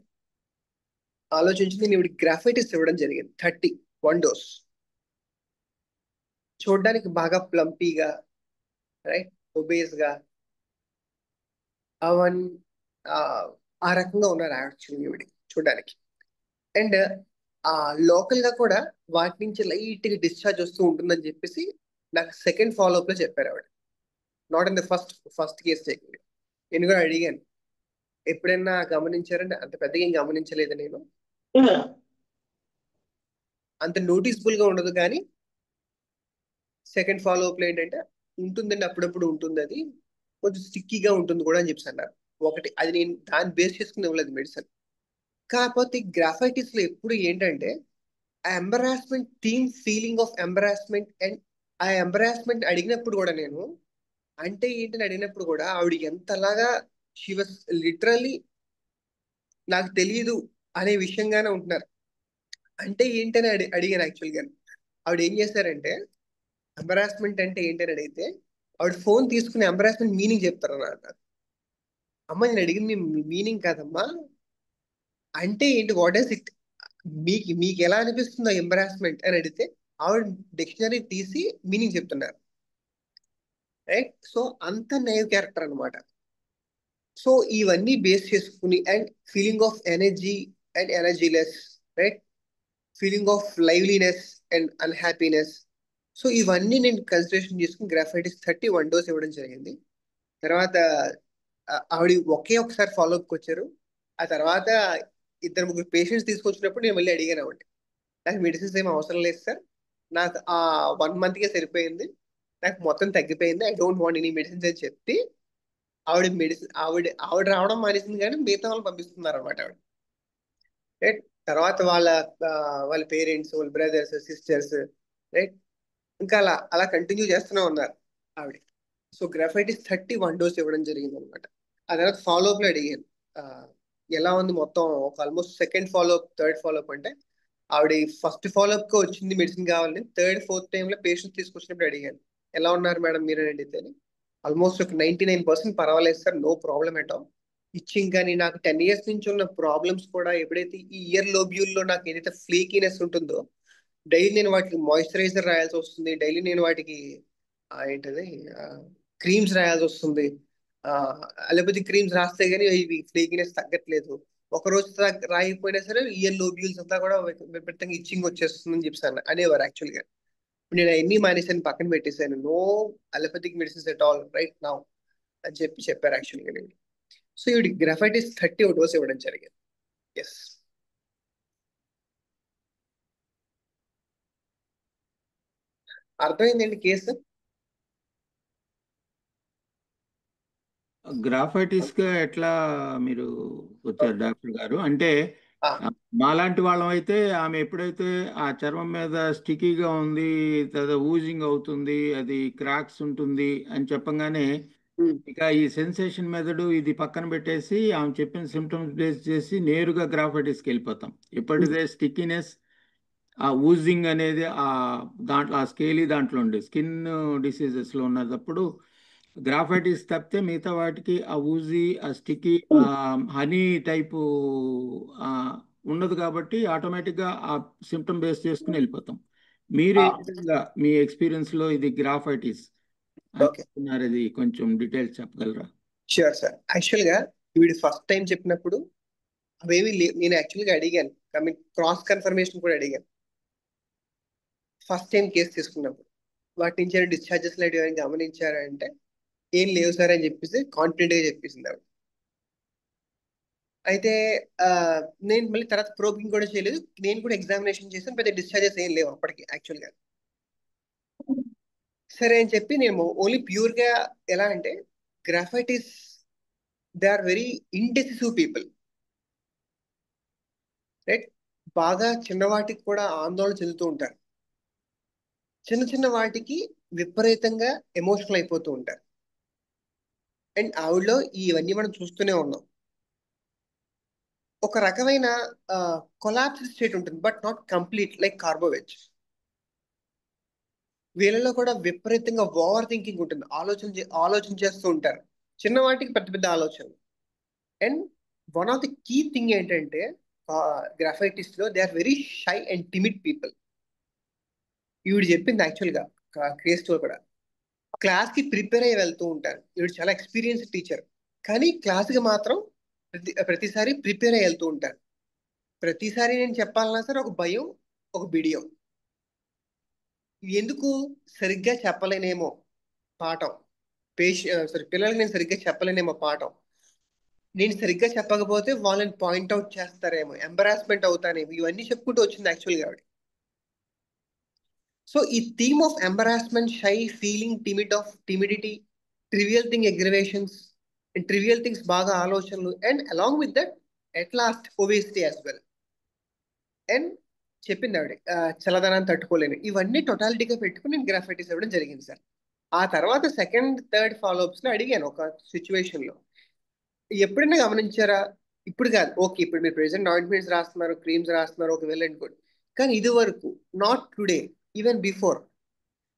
ఆలోచించి నేను ఇవి గ్రాఫైటిస్ ఇవ్వడం జరిగింది. 31 డోస్. చూడడానికి బాగా ప్లంపీగా, రైట్, ఒబేస్గా, అవన్ ఆ రకంగా ఉన్నారు యాక్చువల్లీ ఇవిడి చూడడానికి. అండ్ ఆ లోకల్ గా కూడా వాటి నుంచి లైట్ గా డిశ్చార్జ్ వస్తూ ఉంటుందని చెప్పేసి నాకు సెకండ్ ఫాలోఅప్ లో చెప్పారు ఆవిడ. Not in the first case taking. నేను కూడా అడిగాను, ఎప్పుడైనా గమనించారంటే అంత పెద్దగా ఏం గమనించలేదు నేను, అంత నోటీసబుల్ గా ఉండదు. కానీ సెకండ్ ఫాలోఅప్ లో ఏంటంటే ఉంటుందండి, అప్పుడప్పుడు ఉంటుంది, అది కొంచెం స్టిక్కీగా ఉంటుంది కూడా అని చెప్పి అన్నారు. ఒకటి అది నేను దాన్ని బేస్ చేసుకుని ఇవ్వలేదు మెడిసిన్. కాకపోతే గ్రాఫైటిస్ లో ఎప్పుడు ఏంటంటే ఆ embarrassment theme, feeling of embarrassment, and ఆ ఎంబరాస్మెంట్ అడిగినప్పుడు కూడా నేను అంటే ఏంటని అడిగినప్పుడు కూడా ఆవిడ ఎంతలాగా షీ వాస్ లిటరల్లీ నాకు తెలియదు అనే విషయంగానే ఉంటున్నారు. అంటే ఏంటని అడిగాను యాక్చువల్గా. ఆవిడ ఏం చేశారంటే ఎంబరాస్మెంట్ అంటే ఏంటని అడిగితే ఆవిడ ఫోన్ తీసుకుని ఎంబరాస్మెంట్ మీనింగ్ చెప్తారు అన్నమాట. అమ్మ నేను అడిగింది మీనింగ్ కాదమ్మా, అంటే ఏంటి, వాట్ ఈస్ ఇట్, మీకు మీకు ఎలా అనిపిస్తుందో ఎంబరాస్మెంట్ అని అడిగితే ఆవిడ డిక్షనరీ తీసి మీనింగ్ చెప్తున్నారు, రైట్. సో అంత నైవ్ క్యారెక్టర్ అనమాట. సో ఇవన్నీ బేస్ చేసుకుని and feeling of energy and energyless, right, feeling of liveliness and unhappiness. So ఇవన్నీ నేను కన్సిడరేషన్ చేసుకుని గ్రాఫైటిస్ 31 డోస్ ఇవ్వడం జరిగింది. తర్వాత ఆవిడ ఒకే ఒకసారి ఫాలోఅప్కి వచ్చారు. ఆ తర్వాత 2-3 పేషెంట్స్ తీసుకొచ్చినప్పుడు నేను మళ్ళీ అడిగాను ఆవిడ, నాకు మెడిసిన్స్ ఏం అవసరం లేదు సార్, నాకు ఆ 1 మంత్కే సరిపోయింది, నాకు మొత్తం తగ్గిపోయింది, I don't want any medicines అని చెప్పి ఆవిడ రావడం మానేసింది, కానీ మిగతా వాళ్ళు పంపిస్తున్నారు అనమాట ఆవిడ, రైట్. తర్వాత వాళ్ళ పేరెంట్స్, వాళ్ళ బ్రదర్స్, సిస్టర్స్, రైట్, ఇంకా అలా అలా కంటిన్యూ చేస్తూనే ఉన్నారు ఆవిడ. సో గ్రాఫైటిస్ 31 డోస్ ఇవ్వడం జరిగింది అనమాట. ఆ తర్వాత ఫాలోఅప్ లో అడిగాను, ఆ, ఎలా ఉంది మొత్తం, ఒక almost second follow up, third follow up అంటే ఆవిడ ఫస్ట్ ఫాలోఅప్ కి వచ్చింది మెడిసిన్ కావాలని, థర్డ్ ఫోర్త్ టైంలో పేషెంట్స్ తీసుకొచ్చినప్పుడు అడిగాను, ఎలా ఉన్నారు మేడం మీరు అని అడిగితే ఆల్మోస్ట్ ఒక 99% పర్వాలేదు sir, no problem at all. Itching కానీ నాకు 10 years నుంచి ఉన్న ప్రాబ్లమ్స్ కూడా ఎప్పుడైతే ఈ ఇయర్ లోబ్యూల్లో నాకు ఏదైతే ఫ్లేకీనెస్ ఉంటుందో డైలీ నేను వాటికి మాయిశ్చరైజర్ రాయాల్సి వస్తుంది, డైలీ నేను వాటికి ఏంటది క్రీమ్స్ రాయాల్సి వస్తుంది. అలోపతి క్రీమ్స్ రాస్తే గానీ ఇవి ఫ్లేకినెస్ తగ్గట్లేదు. ఒక రోజు రాయకపోయినా సరే ఇయర్ లోబ్యూల్స్ అంతా కూడా విపరీతంగా ఇచ్చింగ్ వచ్చేస్తుందని చెప్పి అనేవారు యాక్చువల్గా. నేను అన్ని మానేసాను, పక్కన పెట్టేశాను, no allopathic medicines at all right now అని చెప్పారు యాక్చువల్గా నేను. సో ఇవి గ్రాఫైటిస్ 30 డోస్ ఇవ్వడం జరిగింది. ఎస్. అర్థమైందండి కేసు? గ్రాఫైటిస్గా ఎట్లా మీరు వచ్చారు డాక్టర్ గారు? అంటే ఆ, మాలాంటి వాళ్ళం అయితే ఆమె ఎప్పుడైతే ఆ చర్మం మీద స్టికీగా ఉంది, తర్వాత ఊజింగ్ అవుతుంది, అది క్రాక్స్ ఉంటుంది అని చెప్పంగానే ఉమ్, ఇక ఈ సెన్సేషన్ మెథడ్ ఇది పక్కన పెట్టేసి ఆమె చెప్పిన సిమ్టమ్స్ బేస్ చేసి నేరుగా గ్రాఫైటిస్కి వెళ్ళిపోతాం. ఉమ్, ఎప్పటిదే స్టిక్కీనెస్, ఆ ఊజింగ్ అనేది దాంట్లో ఆ స్కేలీ దాంట్లో ఉండే స్కిన్ డిసీజెస్లో ఉన్నప్పుడు గ్రాఫైటిస్ తప్పితే మిగతా వాటికి ఆ ఊజీ, ఆ స్టిక్కీ, ఆ హనీ టైపు ఆ, ఉండదు. కాబట్టి ఆటోమేటిక్గా ఆ సిమ్టమ్ బేస్ చేసుకుని వెళ్ళిపోతాం. మీరు ఆ, ఏ విధంగా మీ ఎక్స్పీరియన్స్లో ఇది గ్రాఫైటిస్ అని ఓకే, చెప్తున్నారు, అది కొంచెం డీటెయిల్స్ చెప్పగలరా? Sure sir. యాక్చువల్గా వీడు ఫస్ట్ టైం చెప్పినప్పుడు అవేవి లేవు. నేను యాక్చువల్గా అడిగాను, ఐ మీన్ క్రాస్ కన్ఫర్మేషన్ కూడా అడిగాను ఫస్ట్ టైం కేసు తీసుకున్నప్పుడు. వాటి నుంచి డిశ్చార్జెస్ లాంటివి ఏమైనా గమనించారా అంటే ఏం లేవు సార్ అని చెప్పేసి కాన్ఫిడెంట్ గా చెప్పేసింది ఆవిడ. అయితే ఆ, నేను మళ్ళీ తర్వాత ప్రోబింగ్ కూడా చేయలేదు. నేను కూడా ఎగ్జామినేషన్ చేశాను, పెద్ద డిశ్చార్జెస్ ఏం లేవు అప్పటికి యాక్చువల్గా. సరే అని చెప్పి నేను ఓన్లీ ప్యూర్ గా ఎలా అంటే graphites, they are very indecisive people, right. బాగా చిన్న వాటికి కూడా ఆందోళన చెందుతూ ఉంటారు. చిన్న చిన్న వాటికి విపరీతంగా ఎమోషనల్ అయిపోతూ ఉంటారు. అండ్ ఆవిడలో ఇవన్నీ మనం చూస్తూనే ఉన్నాం. ఒక రకమైన కొలాప్స్ స్టేట్ ఉంటుంది, బట్ నాట్ కంప్లీట్ లైక్ కార్బోవేజ్. వీళ్ళలో కూడా విపరీతంగా ఓవర్ థింకింగ్ ఉంటుంది, ఆలోచన చేస్తూ ఉంటారు చిన్న వాటికి పెద్ద పెద్ద ఆలోచనలు. And one of the key thing ఏంటంటే గ్రాఫైటిస్ లో they are very shy and timid people. ఈవిడ చెప్పింది యాక్చువల్గా కేస్ తో కూడా క్లాస్ కి ప్రిపేర్ అయ్యి వెళ్తూ ఉంటారు. ఈవిడ చాలా ఎక్స్పీరియన్స్ టీచర్, కానీ క్లాస్ కి మాత్రం ప్రతిసారి ప్రిపేర్ అయ్యి వెళ్తూ ఉంటారు. ప్రతిసారి నేను చెప్పాలన్నా సరే ఒక భయం, ఒక బిడియం. ఎందుకు? సరిగ్గా చెప్పలేనేమో పాఠం, సారీ పిల్లలకి నేను సరిగ్గా చెప్పలేనేమో పాఠం, నేను సరిగ్గా చెప్పకపోతే వాళ్ళని పాయింట్అవుట్ చేస్తారేమో, ఎంబరాస్మెంట్ అవుతానేమో, ఇవన్నీ చెప్పుకుంటూ వచ్చింది యాక్చువల్గా ఆవిడ. సో ఈ theme of embarrassment, shy feeling, timidity, trivial thing aggravations, and trivial things బాగా ఆలోచనలు, and along with that at last obesity as well. And చెప్పింది ఆవిడ చల్లదనాన్ని తట్టుకోలేను, ఇవన్నీ టోటాలిటీగా పెట్టుకుని నేను గ్రాఫైటిస్ ఇవ్వడం జరిగింది సార్. ఆ తర్వాత సెకండ్ థర్డ్ ఫాలోఅప్స్ లో అడిగాను ఒక సిచ్యువేషన్ లో, ఎప్పుడైనా గమనించారా? ఇప్పుడు కాదు, ఓకే ఇప్పుడు మీరు ప్రెసెంట్ ఆయింట్మెంట్స్ రాస్తున్నారు, క్రీమ్స్ రాస్తున్నారు, ఒక వెల్ అండ్ గుడ్. కానీ ఇది వరకు, నాట్ టుడే, ఈవెన్ బిఫోర్,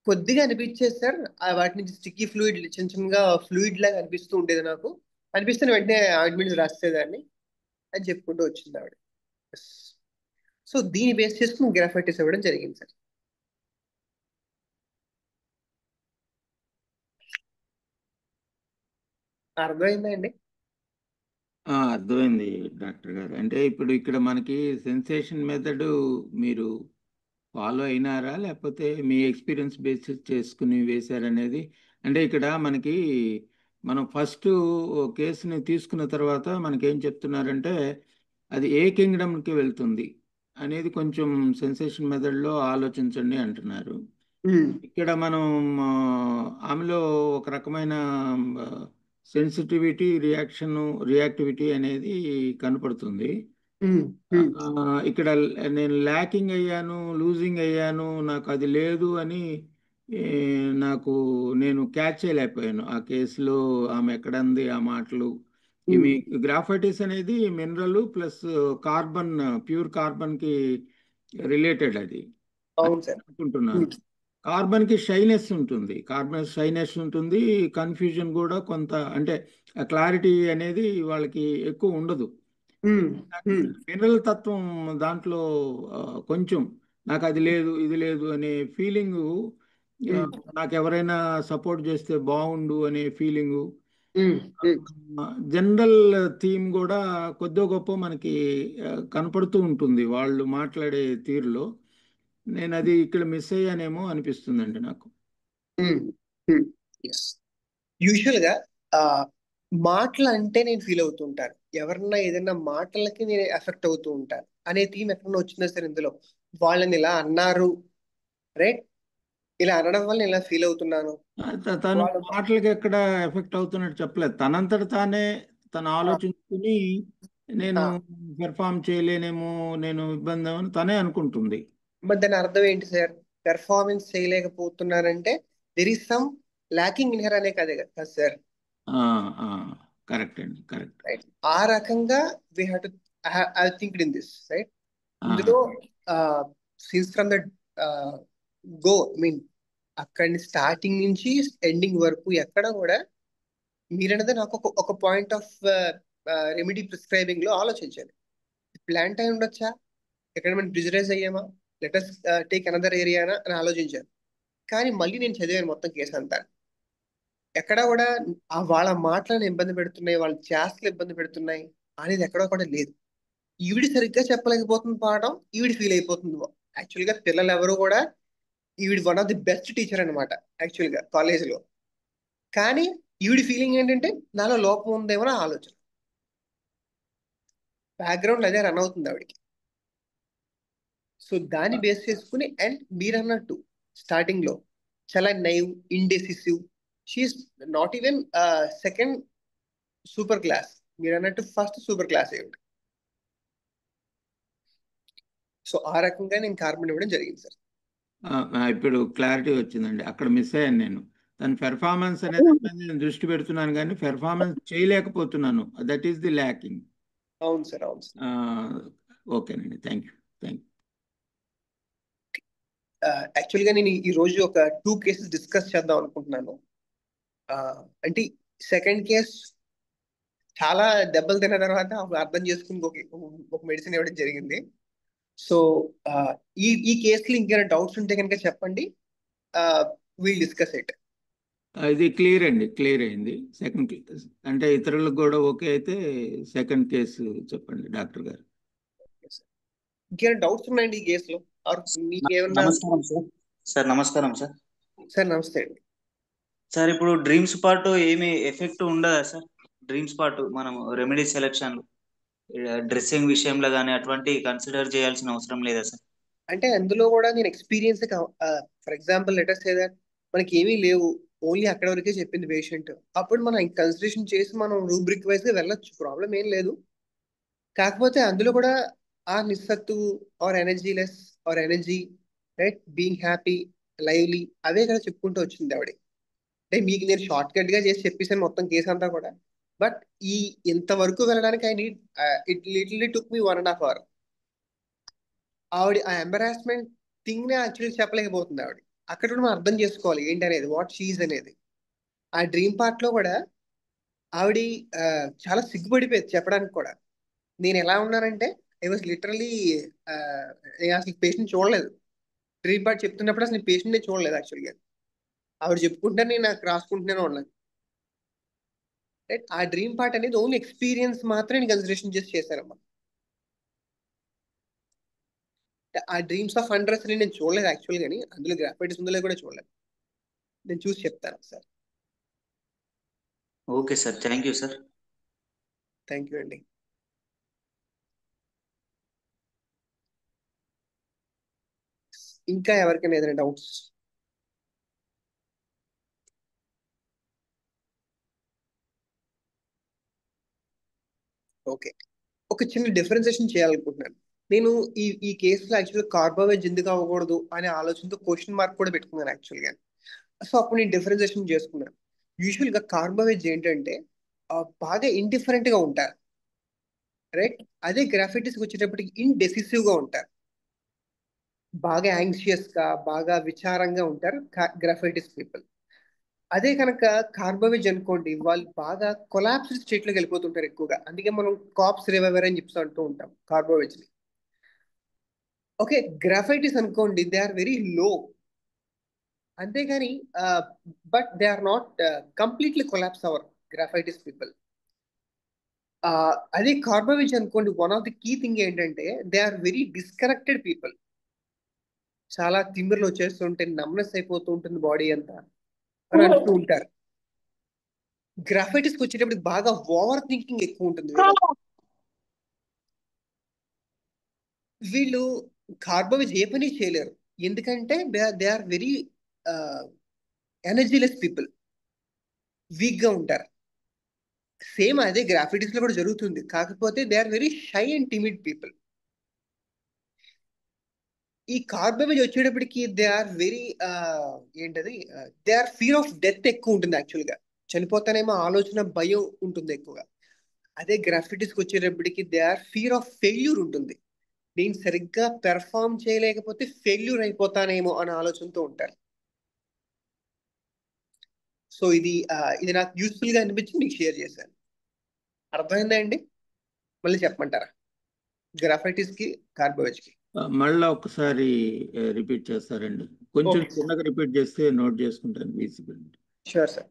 కొద్దిగా అనిపించేది సార్. వాటి నుంచి స్టిక్కీ ఫ్లూయిడ్, చిన్న చిన్నగా ఫ్లూయిడ్ లాగా అనిపిస్తూ ఉండేది నాకు. అనిపిస్తున్న వెంటనే ఆయింట్మెంట్స్ రాసేదాన్ని అని చెప్పుకుంటూ వచ్చింది ఆవిడ. సో దీన్ని బేస్ చేసుకుని గ్రాఫైటిస్ ఇవ్వడం జరిగింది సార్. అర్థమైందా అండి? అర్థమైంది డాక్టర్ గారు. అంటే ఇప్పుడు ఇక్కడ మనకి సెన్సేషన్ మెథడ్ మీరు ఫాలో అయినారా, లేకపోతే మీ ఎక్స్పీరియన్స్ బేసిస్ చేసుకుని వేశారనేది? అంటే ఇక్కడ మనకి మనం ఫస్ట్ కేసుని తీసుకున్న తర్వాత మనకేం చెప్తున్నారంటే అది ఏ కింగ్డమ్కి వెళ్తుంది అనేది కొంచెం సెన్సేషన్ మెథడ్లో ఆలోచించండి అంటున్నారు. ఉమ్, ఇక్కడ మనం ఆమెలో ఒక రకమైన సెన్సిటివిటీ, రియాక్టివిటీ అనేది కనపడుతుంది. ఉమ్, ఉమ్, ఇక్కడ నేను ల్యాకింగ్ అయ్యాను, లూజింగ్ అయ్యాను, నాకు అది లేదు అని ఏ, నాకు నేను క్యాచ్ చేయలేకపోయాను ఆ కేసులో. ఆమె ఎక్కడంది ఆ మాటలు. ఉమ్. ఇవి గ్రాఫైటిస్ అనేది మినరల్ ప్లస్ కార్బన్, ప్యూర్ కార్బన్కి రిలేటెడ్ అది అని అవును సార్. అనుకుంటున్నాను. కార్బన్కి షైనెస్ ఉంటుంది, కన్ఫ్యూజన్ కూడా కొంత, అంటే క్లారిటీ అనేది వాళ్ళకి ఎక్కువ ఉండదు. మినరల్ తత్వం దాంట్లో ఆ, కొంచెం నాకు అది లేదు ఇది లేదు అనే ఫీలింగు, నాకు ఎవరైనా సపోర్ట్ చేస్తే బాగుండు అనే ఫీలింగు. జనరల్ థీమ్ కూడా కొద్దో గొప్ప మనకి కనపడుతూ ఉంటుంది వాళ్ళు మాట్లాడే తీరులో. నేను అది ఇక్కడ మిస్ అయ్యానేమో అనిపిస్తుందండి నాకు. యూజువల్ గా ఆ, మాటలు అంటే నేను ఫీల్ అవుతూ ఉంటాను, ఎవరన్నా ఏదైనా మాటలకి నేను ఎఫెక్ట్ అవుతూ ఉంటాను అనే థీమ్ ఎక్కడన్నా వచ్చిందా సార్ ఇందులో? వాళ్ళని ఇలా అన్నారు, రైట్, ఇలా అనడం వల్ల నేను ఇలా ఫీల్ అవుతున్నాను. తను వాళ్ళు మాటలకి ఎక్కడ ఎఫెక్ట్ అవుతున్నట్టు చెప్పలేదు. తనంతట తానే తను ఆ, ఆలోచించుకుని నేను పెర్ఫామ్ చేయలేనేమో, నేను ఇబ్బంది అని తనే అనుకుంటుంది. మరి దాని అర్థం ఏంటి సార్? పెర్ఫార్మెన్స్ చేయలేకపోతున్నారంటే there is some lacking in her అనే కదా సార్. కరెక్ట్ అండి, కరెక్ట్. రైట్. ఆ రకంగా we have to I think in this right. ఇందులో since from the go mean అక్కడి స్టార్టింగ్ నుంచి ఎండింగ్ వరకు ఎక్కడ కూడా మీరన్నది నాకు ఒక పాయింట్ ఆఫ్ రెమెడీ ప్రిస్క్రైబింగ్ లో ఆలోచించాను. ప్లాంట్ అయి ఉండొచ్చా, ఎక్కడ మనం ప్రిజరైజ్ అయ్యామా, లెటస్ టేక్ అనదర్ ఏరియానా అని ఆలోచించాను. కానీ మళ్ళీ నేను చదివాను మొత్తం కేసు అంతా. ఎక్కడ కూడా వాళ్ళ మాటలను ఇబ్బంది పెడుతున్నాయి, వాళ్ళ చేష్టలు ఇబ్బంది పెడుతున్నాయి అనేది ఎక్కడో కూడా లేదు. ఈవిడ సరిగ్గా చెప్పలేకపోతుంది పాఠం, ఈవిడ ఫీల్ అయిపోతుంది. యాక్చువల్ గా పిల్లలు ఎవరు కూడా ఈవిడ one of the best teacher అనమాట యాక్చువల్ గా కాలేజ్ లో. కానీ ఈవిడ ఫీలింగ్ ఏంటంటే నాలో లోపం ఉందేమో అని ఆలోచన. బ్యాక్గ్రౌండ్ అదే రన్ అవుతుంది ఆవిడకి. సో దాన్ని బేస్ చేసుకుని, అండ్ మీరు అన్నట్టు స్టార్టింగ్ లో చాలా naive, indecisive, she's not even second super class, మీరు అన్నట్టు ఫస్ట్ సూపర్ క్లాస్ అయ్యి. సో ఆ రకంగా నేను కార్బన్ ఇవ్వడం జరిగింది సార్. ఇప్పుడు క్లారిటీ వచ్చిందండి. అక్కడ మిస్ అయ్యాను నేను. తన పెర్ఫార్మెన్స్ అనేది నేను దృష్టి పెడుతున్నాను, కానీ పెర్ఫార్మెన్స్ చేయలేకపోతున్నాను. That is the lacking. అవును సార్, అవును సార్. ఓకేనండి, థ్యాంక్ యూ. యాక్చువల్గా నేను ఈ రోజు ఒక 2 కేసెస్ డిస్కస్ చేద్దాం అనుకుంటున్నాను. అంటే సెకండ్ కేస్ చాలా దెబ్బలు తిన్న తర్వాత అర్థం చేసుకుని ఒక మెడిసిన్ ఇవ్వడం జరిగింది. సో ఈ కేసులో ఇంకేమైనా డౌట్స్ ఉంటే కనుక చెప్పండి, విల్ డిస్కస్ ఇట్. ఇది క్లియర్ అండి, క్లియర్ అయింది. సెకండ్ కేసు అంటే ఇతరులకు కూడా ఓకే అయితే సెకండ్ కేసు చెప్పండి డాక్టర్ గారు. ఇంకేమైనా డౌట్స్ ఉన్నాయండి ఈ కేసులో? మీకేమన్నా? నమస్కారం సార్. సార్ నమస్కారం సార్. సార్ నమస్తే అండి. సార్ ఇప్పుడు డ్రీమ్స్ పార్ట్ ఏమి ఎఫెక్ట్ ఉండదా సార్? డ్రీమ్స్ పార్ట్ మనం రెమెడీ సెలెక్షన్ డ్రెస్సింగ్ విషయంలో కానీ అటువంటి కన్సిడర్ చేయాల్సిన అవసరం లేదా సార్? అంటే అందులో కూడా నేను experience, for example letter say that మనకి ఏమీ లేవు, ఓన్లీ అక్కడ వరకే చెప్పింది పేషెంట్, అప్పుడు మనం కన్సిడరేషన్ చేసి మనం రూబ్రిక్ వైజ్ గా వెళ్ళొచ్చు, ప్రాబ్లం ఏం లేదు. కాకపోతే అందులో కూడా ఆ నిస్సత్తు or energy less or energy, right, being happy, lively, అవే కదా చెప్పుకుంటూ వచ్చింది ఆవిడ. అంటే మీకు నేను షార్ట్ కట్ గా చేసి చెప్పేసాను మొత్తం కేసు అంతా కూడా. బట్ ఈ ఇంతవరకు వెళ్ళడానికి I need it little took me 1.5 hours. ఆవిడ ఆ ఎంబరాస్మెంట్ థింగ్ నే యాక్చువల్లీ చెప్పలేకపోతుంది ఆవిడ. అక్కడ కూడా మనం అర్థం చేసుకోవాలి ఏంటి అనేది, వాట్ షీజ్ అనేది. ఆ డ్రీమ్ పార్ట్ లో కూడా ఆవిడ చాలా సిగ్గుపడిపోయేది చెప్పడానికి కూడా. నేను ఎలా ఉన్నానంటే ఐ వాజ్ లిటరలీ, అసలు పేషెంట్ చూడలేదు. డ్రీమ్ పార్ట్ చెప్తున్నప్పుడు అసలు పేషెంట్ నే చూడలేదు యాక్చువల్గా. ఆవిడ చెప్పుకుంటే నేను నాకు రాసుకుంటూనే ఉన్నాను. రైట్. ఆ డ్రీమ్ పార్ట్ అనేది ఓన్లీ ఎక్స్పీరియన్స్ మాత్రమే కన్సిడరేషన్ చేసి చేశారమ్మా. ఆ డ్రీమ్స్ ఆఫ్ అండర్స్ నేను చూడలేదు యాక్చువల్ గానీ, అందులో గ్రాఫైటిస్ ఉందో కూడా చూడలేదు. నేను చూసి చెప్తాను sir. Okay sir, thank you sir. Thank you అండి. ఇంకా ఎవరికైనా ఏదైనా డౌట్స్? ఓకే, ఒక చిన్న డిఫరెన్సియేషన్ చేయాలనుకుంటున్నాను. నేను ఈ కేసులో యాక్చువల్గా కార్బోవేజ్ ఎందుకు అవ్వకూడదు అనే ఆలోచనతో క్వశ్చన్ మార్క్ కూడా పెట్టుకున్నాను యాక్చువల్గా. సో అప్పుడు నేను డిఫరెన్సియేషన్ చేసుకున్నాను. యూజువల్ గా కార్బోవేజ్ ఏంటంటే బాగా ఇండిఫరెంట్ గా ఉంటారు, రైట్. అదే గ్రాఫైటిస్ వచ్చేటప్పటికి ఇండెసిసివ్ గా ఉంటారు, బాగా యాంగ్షియస్ గా, బాగా విచారంగా ఉంటారు గ్రాఫైటిస్ పీపుల్. అదే కనుక కార్బోవేజ్ అనుకోండి, వాళ్ళు బాగా కొలాప్స్ స్టేట్ లోకి వెళ్ళిపోతుంటారు ఎక్కువగా. అందుకే మనం కాప్స్ రివైవర్ అని చెప్పి అంటూ ఉంటాం కార్బోవేజ్ ని. ఓకే, గ్రాఫైటిస్ అనుకోండి, దే ఆర్ వెరీ లో, అంతేగాని but they are not completely collapse our graphites people. అదే కార్బోవేజ్ అనుకోండి, one of the key thing ఏంటంటే they are very disconnected people. చాలా తిమ్మిర్లు వచ్చేస్తుంటే నమ్నెస్ అయిపోతూ ఉంటుంది బాడీ అంతా అని అంటూ ఉంటారు. గ్రాఫైటిస్కి వచ్చేటప్పుడు బాగా ఓవర్ థింకింగ్ ఎక్కువ ఉంటుంది వీళ్ళు కార్బోవేజ్ ఏ పని చేయలేరు, ఎందుకంటే they are very energyless people, weak గా ఉంటారు. సేమ్ అదే గ్రాఫిటీస్ లో కూడా జరుగుతుంది, కాకపోతే they are very shy and timid people. ఈ కార్బోవేజ్ వచ్చేటప్పటికి దే ఆర్ వెరీ ఏంటది, they are fear of death ఎక్కువ ఉంటుంది యాక్చువల్ గా. చనిపోతానేమో ఆలోచన, భయం ఉంటుంది ఎక్కువగా. అదే గ్రాఫిటీస్కి వచ్చేటప్పటికి they are fear of failure ఉంటుంది. నేను సరిగ్గా పెర్ఫామ్ చేయలేకపోతే ఫెయిల్యూర్ అయిపోతానేమో అనే ఆలోచనతో ఉంటారు. సో ఇది నాకు యూస్ఫుల్ గా అనిపించి మీకు షేర్ చేశాను. అర్థమైందా అండి? మళ్ళీ చెప్పమంటారా గ్రాఫైటిస్ కి కార్బోవేజ్ కి? మళ్ళా ఒకసారి రిపీట్ చేస్తారండి, కొంచెం ఓకే చిన్నగా రిపీట్ చేస్తే నోట్ చేసుకుంటాను visible. Sure sir.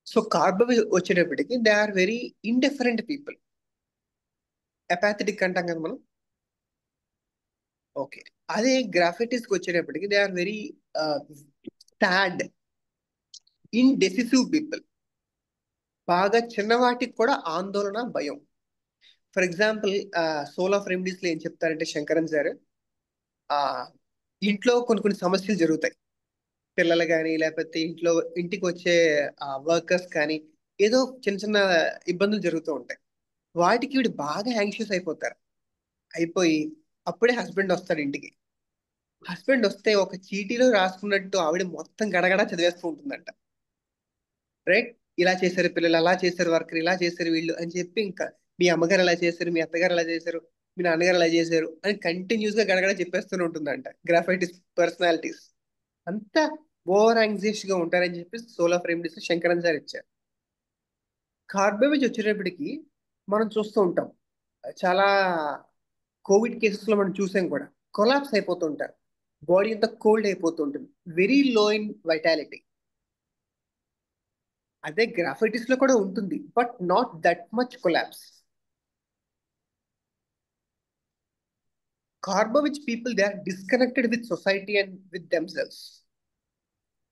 So carbo veg వచ్చేటప్పటికి they are very indifferent people. Apathetic అంటాం కదా మనం. ఓకే. అదే గ్రాఫైటిస్ కి వచ్చేటప్పటికి they are very sad, indecisive people. బాగా చిన్నవాటికి కూడా ఆందోళన, భయం. For example soul of remedies లో ఏం చెప్తారంటే శంకరన్ సార్, ఆ ఇంట్లో కొన్ని సమస్యలు జరుగుతాయి. పిల్లలు కానీ, లేకపోతే ఇంటికి వచ్చే వర్కర్స్ కానీ, ఏదో చిన్న చిన్న ఇబ్బందులు జరుగుతూ ఉంటాయి. వాటికి వీడు బాగా యాంగ్షియస్ అయిపోతారు. అయిపోయి అప్పుడే హస్బెండ్ వస్తాడు ఇంటికి. హస్బెండ్ వస్తే ఒక చీటీలో రాసుకున్నట్టు ఆవిడ మొత్తం గడగడ చదివేస్తూ ఉంటుందంట. రైట్? ఇలా చేశారు పిల్లలు, అలా చేశారు వర్కర్, ఇలా చేశారు వీళ్ళు అని చెప్పి, ఇంకా మీ అమ్మగారు ఎలా చేశారు, మీ అత్తగారు ఎలా చేశారు, మీ నాన్నగారు ఎలా చేశారు అని కంటిన్యూస్ గా గడగడ చెప్పేస్తూనే ఉంటుందంట. గ్రాఫైటిస్ పర్సనాలిటీస్ అంతా ఓవర్ యాంగ్జైటీ గా ఉంటారని చెప్పి soul of remedies Sankaran sir ఇచ్చారు. కార్బోవేజ్ వచ్చేటప్పటికి మనం చూస్తూ ఉంటాం, చాలా కోవిడ్ కేసెస్ లో మనం చూసాం కూడా, కొలాప్స్ అయిపోతుంటారు. బాడీ అంతా కోల్డ్ అయిపోతుంటుంది, వెరీ లో ఇన్ వైటాలిటీ. అదే గ్రాఫైటిస్ లో కూడా ఉంటుంది, but not that much collapse. Carbo veg people they are disconnected with society and with themselves.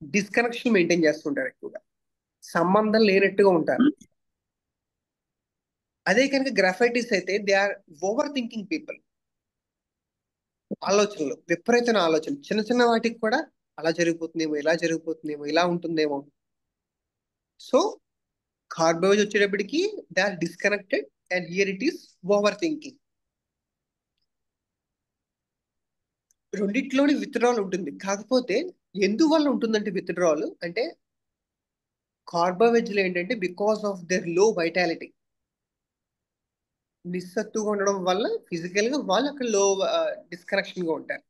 Disconnection maintain చేస్తుంటారు, ఎక్కువగా సంబంధం లేనట్టుగా ఉంటారు. అదే కనుక గ్రాఫైటిస్ అయితే they are over thinking people. ఆలోచనలు, విపరీతమైన ఆలోచన, చిన్న చిన్న వాటికి కూడా అలా జరిగిపోతుందేమో, ఇలా జరిగిపోతుందేమో, ఇలా ఉంటుందేమో. సో కార్బోవేజ్ వచ్చేటప్పటికి they are disconnected and here it is over thinking. రెండిట్లోని విత్డ్రాల్ ఉంటుంది, కాకపోతే ఎందువల్ల ఉంటుందంటే విత్డ్రాల్ అంటే కార్బోవేజ్ లో ఏంటంటే because of their low vitality, నిస్సత్తుగా ఉండడం వల్ల ఫిజికల్ గా వాళ్ళు అక్కడ లో డిస్కనెక్షన్ గా ఉంటారు.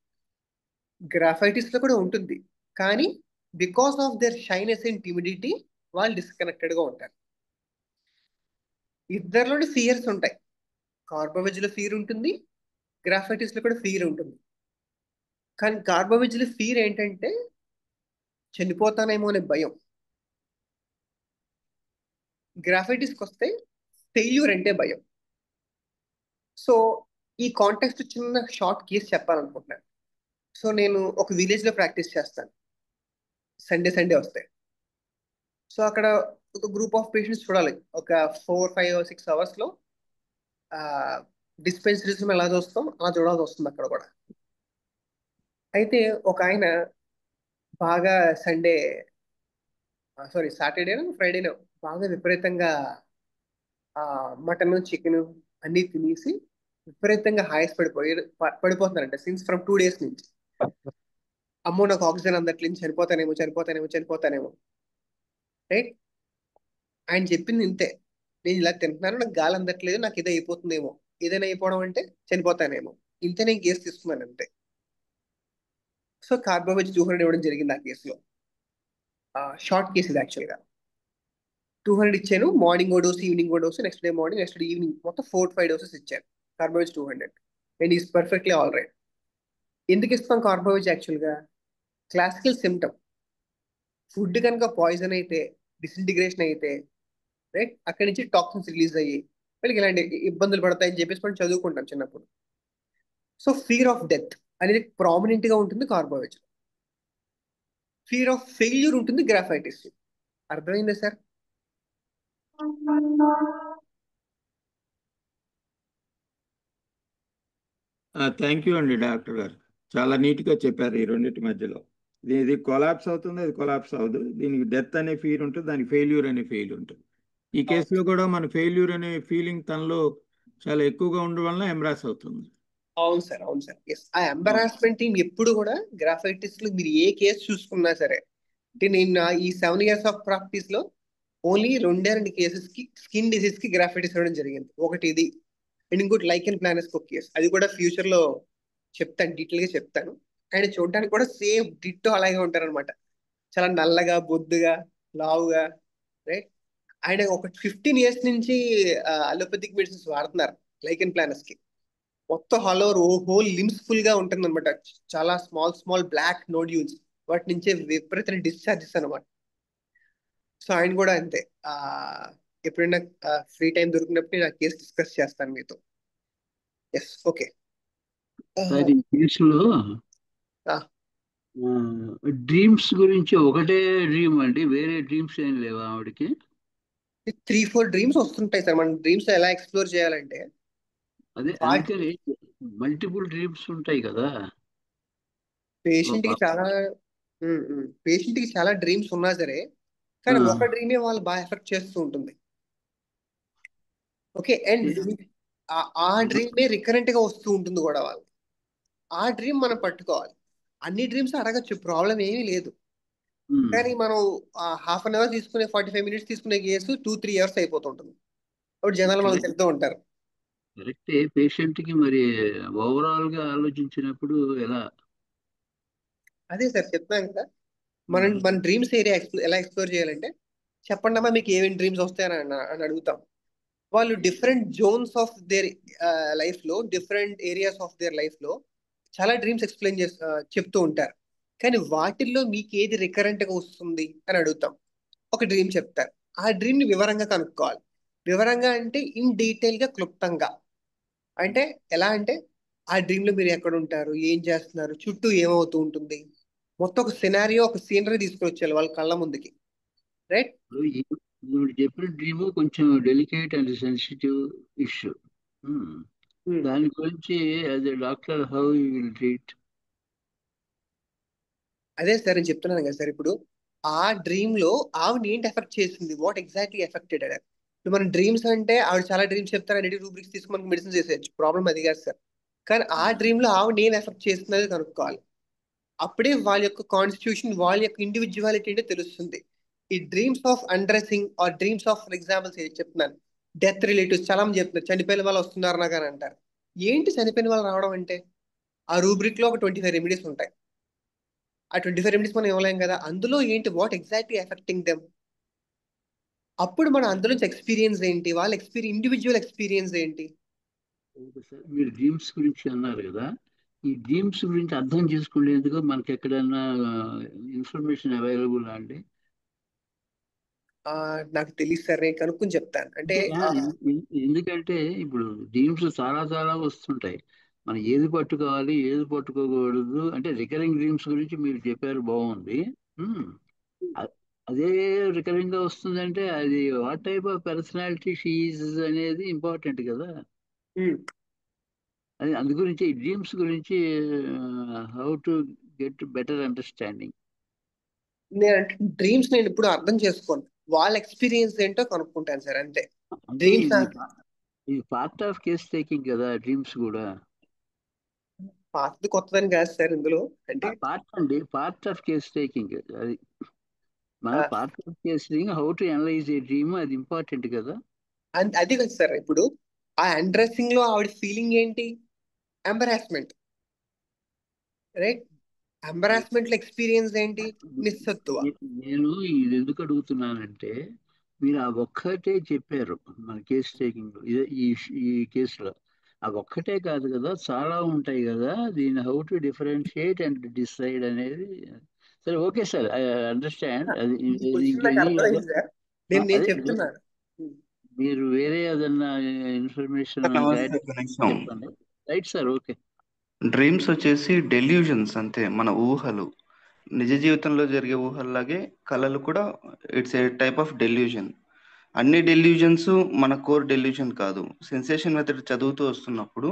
గ్రాఫైటిస్ లో కూడా ఉంటుంది, కానీ because of there shyness and timidity వాళ్ళు డిస్కనెక్టెడ్ గా ఉంటారు. ఇద్దరిలోని ఫియర్స్ ఉంటాయి. కార్బోవేజ్ లో ఫియర్ ఉంటుంది, గ్రాఫైటిస్ లో కూడా ఫియర్ ఉంటుంది. కానీ కార్బోవేజ్ లో ఫియర్ ఏంటంటే చనిపోతానేమో అనే భయం. గ్రాఫైటిస్కి వస్తే ఫెయిల్యూర్ అంటే భయం. సో ఈ కాంటెక్స్ట్ చిన్న షార్ట్ కేసు చెప్పాలనుకుంటున్నాను. సో నేను ఒక విలేజ్ లో ప్రాక్టీస్ చేస్తాను, సండే వస్తాయి. సో అక్కడ ఒక గ్రూప్ ఆఫ్ పేషెంట్స్ చూడాలి, ఒక 4, 5, 6 అవర్స్ లో. డిస్పెన్సరీస్ ఎలా చూస్తాం అలా చూడాల్సి వస్తుంది అక్కడ కూడా. అయితే ఒక ఆయన బాగా సాటర్డేనో ఫ్రైడేనో బాగా విపరీతంగా మటన్, చికెన్ అన్ని తినేసి విపరీతంగా పడిపోతున్నారంట సిన్స్ ఫ్రమ్ 2 days నుంచి. అమ్మో నాకు ఆక్సిజన్ అందట్లేదు, చనిపోతానేమో. రైట్? ఆయన చెప్పింది ఇంతే, నేను ఇలా తింటున్నాను, నాకు గాలి అందట్లేదు, నాకు ఇదే అయిపోతుందేమో, ఏదైనా అయిపోవడం అంటే చనిపోతానేమో, ఇంతే. నేను కేసు తీసుకున్నాను అంతే. సో కార్బోవేజ్ 200 ఇవ్వడం జరిగింది ఆ కేసులో. షార్ట్ కేసు ఇది యాక్చువల్గా. 200 ఇచ్చాను, మార్నింగ్ ఓ డోస్, ఈవినింగ్ ఓ dose, next day morning, next day evening, మొత్తం 4-5 doses ఇచ్చాను carbo veg 200. And is perfectly all right. ఎందుకు ఇస్తాం కార్బోవేజ్? యాక్చువల్గా క్లాసికల్ సిమ్టమ్. ఫుడ్ కనుక పాయిజన్ అయితే, డిసింటిగ్రేషన్ అయితే, రైట్, అక్కడి నుంచి టాక్సిన్స్ రిలీజ్ అయ్యి వీళ్ళకి ఇలాంటి ఇబ్బందులు పడతాయని చెప్పేసి మనం చదువుకుంటాం చిన్నప్పుడు. సో ఫియర్ ఆఫ్ డెత్ అనేది ప్రామినెంట్ గా ఉంటుంది కార్బోవేజ్. ఫియర్ ఆఫ్ ఫెయిల్యూర్ ఉంటుంది గ్రాఫైటిస్. అర్థమైందా సార్? థ్యాంక్ యూ అండి డాక్టర్ గారు, చాలా నీట్గా చెప్పారు. ఈ రెండింటి మధ్యలో ఇది కొలాప్స్ అవుతుంది, అది కొలాప్స్ అవ్వదు. దీనికి డెత్ అనే ఫీర్ ఉంటుంది, దానికి ఫెయిల్యూర్ అనే ఫెయిల్ ఉంటుంది. ఈ కేసులో కూడా మన ఫెయిల్యూర్ అనే ఫీలింగ్ తనలో చాలా ఎక్కువగా ఉండడం వలన ఎంబ్రాస్ అవుతుంది. అవును సార్, అవును సార్. ఎస్, ఆ ఎంబరాస్మెంట్ టీం ఎప్పుడు కూడా గ్రాఫైటిస్ట్ లో మీరు ఏ కేసు చూసుకున్నా సరే, అంటే నేను ఈ 7 years ఆఫ్ ప్రాక్టీస్ లో ఓన్లీ 2 కేసెస్ కి స్కిన్ డిసీజ్ కి గ్రాఫైటిస్ ఇవ్వడం జరిగింది. ఒకటి ఇది, అండ్ ఇంకోటి లైకెన్ ప్లానస్ ఒక కేసు. అది కూడా ఫ్యూచర్ లో చెప్తాను, డీటెయిల్ గా చెప్తాను. ఆయన చూడడానికి కూడా సేమ్ డిట్టో అలాగే ఉంటారనమాట. చాలా నల్లగా, బొద్దుగా, లావుగా, రైట్. ఆయన ఒక 15 years నుంచి అలోపతిక్ మెడిసిన్స్ వాడుతున్నారు లైకెన్ ప్లానస్ కి. మొత్తం all over whole limbs full గా ఉంటుంది అనమాట. చాలా స్మాల్ స్మాల్ బ్లాక్ నోడ్యూల్స్, వాటి నుంచే విపరీతమైన డిశ్చార్జెస్ అనమాట. సో ఆయన కూడా అంతే. ఎప్పుడైనా ఫ్రీ టైం దొరికినప్పుడు నేను ఆ కేసు డిస్కస్ చేస్తాను మీతో. Yes, okay. సార్ ఈ కేసులో డ్రీమ్స్ గురించి ఒకటే డ్రీమ్ అండి, వేరే డ్రీమ్స్ ఏం లేవా ఆవిడకి? 3-4 డ్రీమ్స్ వస్తుంటాయి సార్. మనం డ్రీమ్స్ ఎలా ఎక్స్ప్లోర్ చేయాలంటే, అదే అందుకని మల్టిపుల్ డ్రీమ్స్ ఉంటాయి కదా. పేషెంట్ కి చాలా పేషెంట్ కి చాలా డ్రీమ్స్ ఉన్నా సరే, కానీ ఒక డ్రీమే వాళ్ళు బాగా ఎఫెక్ట్ చేస్తూ ఉంటుంది. ఓకే, అండ్ ఆ డ్రీమే రికరెంట్ గా వస్తూ ఉంటుంది కూడా వాళ్ళు. ఆ డ్రీమ్ మనం పట్టుకోవాలి. అన్ని డ్రీమ్స్ అడగచ్చు, ప్రాబ్లం ఏమీ లేదు. కానీ మనం 1/2 hour తీసుకునే 45 minutes తీసుకునే కేసు 2-3 years అయిపోతుంటుంది. అప్పుడు జనాలు మనం చెప్తూ ఉంటారు. కరెక్టే, పేషెంట్ కి మరి ఓవరాల్ గా ఆలోచించినప్పుడు ఎలా? అదే సార్ చెప్తాను కదా, మన డ్రీమ్స్ ఏరియా ఎలా ఎక్స్ప్లోర్ చేయాలంటే, చెప్పండి అమ్మా మీకు ఏమేమి డ్రీమ్స్ వస్తాయని అని అడుగుతాం. వాళ్ళు different zones of their life లో, different areas of their life లో చాలా డ్రీమ్స్ ఎక్స్ప్లెయిన్ చెప్తూ ఉంటారు. కానీ వాటిల్లో మీకు ఏది రికరెంట్ గా వస్తుంది అని అడుగుతాం. ఒక డ్రీమ్ చెప్తారు, ఆ డ్రీమ్ ని వివరంగా కనుక్కోవాలి. వివరంగా అంటే ఇన్ డీటెయిల్ గా, క్లుప్తంగా. అంటే ఎలా అంటే, ఆ డ్రీమ్ లో మీరు ఎక్కడ ఉంటారు, ఏం చేస్తున్నారు, చుట్టూ ఏమవుతూ ఉంటుంది, మొత్తం ఒక సినారియో, ఒక సీనరీ తీసుకొచ్చేయాలి వాళ్ళ కళ్ళ ముందుకి, రైట్. నువ్వు చెప్పిన డ్రీమ్ కొంచెం డెలికేట్ అండ్ సెన్సిటివ్ ఇష్యూ. దాని గురించి as a doctor how you will treat? అదే సార్ నేను చెప్తున్నాను కదా సార్, ఇప్పుడు ఆ డ్రీమ్ లో ఆవిడ ఏంటి ఎఫెక్ట్ చేసింది, వాట్ ఎగ్జాక్ట్లీ ఎఫెక్టెడ్ అదే. ఇప్పుడు మన డ్రీమ్స్ అంటే ఆవిడ చాలా డ్రీమ్స్ చెప్తారు, అన్నిటి రూబ్రిక్స్ తీసుకుని మనకి మెడిసిన్ చేసేయచ్చు, ప్రాబ్లం అది కాదు సార్. కానీ ఆ డ్రీమ్ లో ఆవిడ ఏం ఎఫెక్ట్ చేస్తున్నది కనుక్కోవాలి. అప్పుడే వాళ్ళ యొక్క కాన్స్టిట్యూషన్, వాళ్ళ యొక్క ఇండివిజువాలిటీ అంటే తెలుస్తుంది. ఈ dreams of undressing or dreams of, for examples చెప్తున్నాను, డెత్ రిలేటివ్స్ చాలా మంది చెప్తున్నారు, చనిపోయిన వాళ్ళు వస్తున్నారు నాకు అని అంటారు. ఏంటి చనిపోయిన వాళ్ళు రావడం అంటే, ఆ రూబ్రిక్ లో ఒక 25 రెమెడీస్ ఉంటాయి. ఆ 25 రెమెడీస్ మనం ఇవ్వలేం కదా. అందులో ఏంటి, వాట్ ఎగ్జాక్ట్లీ ఎఫెక్టింగ్ దెమ్. అప్పుడు మనం అందులో ఎక్స్పీరియన్స్ ఏంటి, వాళ్ళ ఇండివిజువల్ ఎక్స్పీరియన్స్ ఏంటి. మీరు డ్రీమ్స్ గురించి అన్నారు కదా, ఈ డ్రీమ్స్ గురించి అర్థం చేసుకునేందుకు మనకి ఎక్కడైనా ఇన్ఫర్మేషన్ అవైలబుల్ అండి? నాకు తెలియదు సార్, నేను కనుక్కొని చెప్తాను. అంటే ఎందుకంటే ఇప్పుడు డ్రీమ్స్ చాలా చాలా వస్తుంటాయి, మనం ఏది పట్టుకోవాలి ఏది పట్టుకోకూడదు అంటే. రికరింగ్ డ్రీమ్స్ గురించి మీరు చెప్పారు, బాగుంది. అదే రికరింగ్ గా వస్తుందంటే అది what type of personality she is అనేది ఇంపార్టెంట్ కదా. అది అందు గురించి ఈ డ్రీమ్స్ గురించి how to get better understanding. Dreams నేను ఇప్పుడు అర్థం చేసుకోను, వాళ్ళ ఎక్స్పీరియన్స్ ఏంటో కనుక్కుంటాను సార్, అంతే. అంటే డ్రీమ్స్ ఇది పార్ట్ ఆఫ్ కేస్ టేకింగ్ కదా, డ్రీమ్స్ కూడా. పాతది కొత్తదని కాదు సార్ ఇందులో. అంటే పార్ట్ ఆఫ్ కేస్ టేకింగ్ అది. మన part of case taking, how to analyse A dream, అది ఇంపార్టెంట్ కదా. అది కదా సార్, ఇప్పుడు ఆ అండ్రెస్సింగ్ లో ఆవిడ ఫీలింగ్ ఏంటి, ఎంబరాస్మెంట్, రైట్. ఎంబరాస్మెంట్ లో ఎక్స్పీరియన్స్ ఏంటి, నిస్సత్తువ. నేను ఇది ఎందుకు అడుగుతున్నానంటే, మీరు ఆ ఒక్కటే చెప్పారు మన కేస్ టేకింగ్ ఈ కేసులో. ఆ ఒక్కటే కాదు కదా, చాలా ఉంటాయి కదా. దీన్ని how to differentiate and decide అనేది. సరే, ఓకే సార్, ఐ అండర్స్టాండ్. అది నాకు అర్థమైంది సార్, నేను అదే చెప్తున్నాను. మీరు వేరే ఏదన్నా ఇన్ఫర్మేషన్ చెప్పండి. Right sir, okay. డ్రీమ్స్ వచ్చేసి డెల్యూజన్స్ అంతే, మన ఊహలు. నిజ జీవితంలో జరిగే ఊహల్లాగే కళలు కూడా it's a type of delusion. అన్ని డెల్యూజన్స్ మన కోర్ డెల్యూజన్ కాదు. సెన్సేషన్ మెథడ్ చదువుతూ వస్తున్నప్పుడు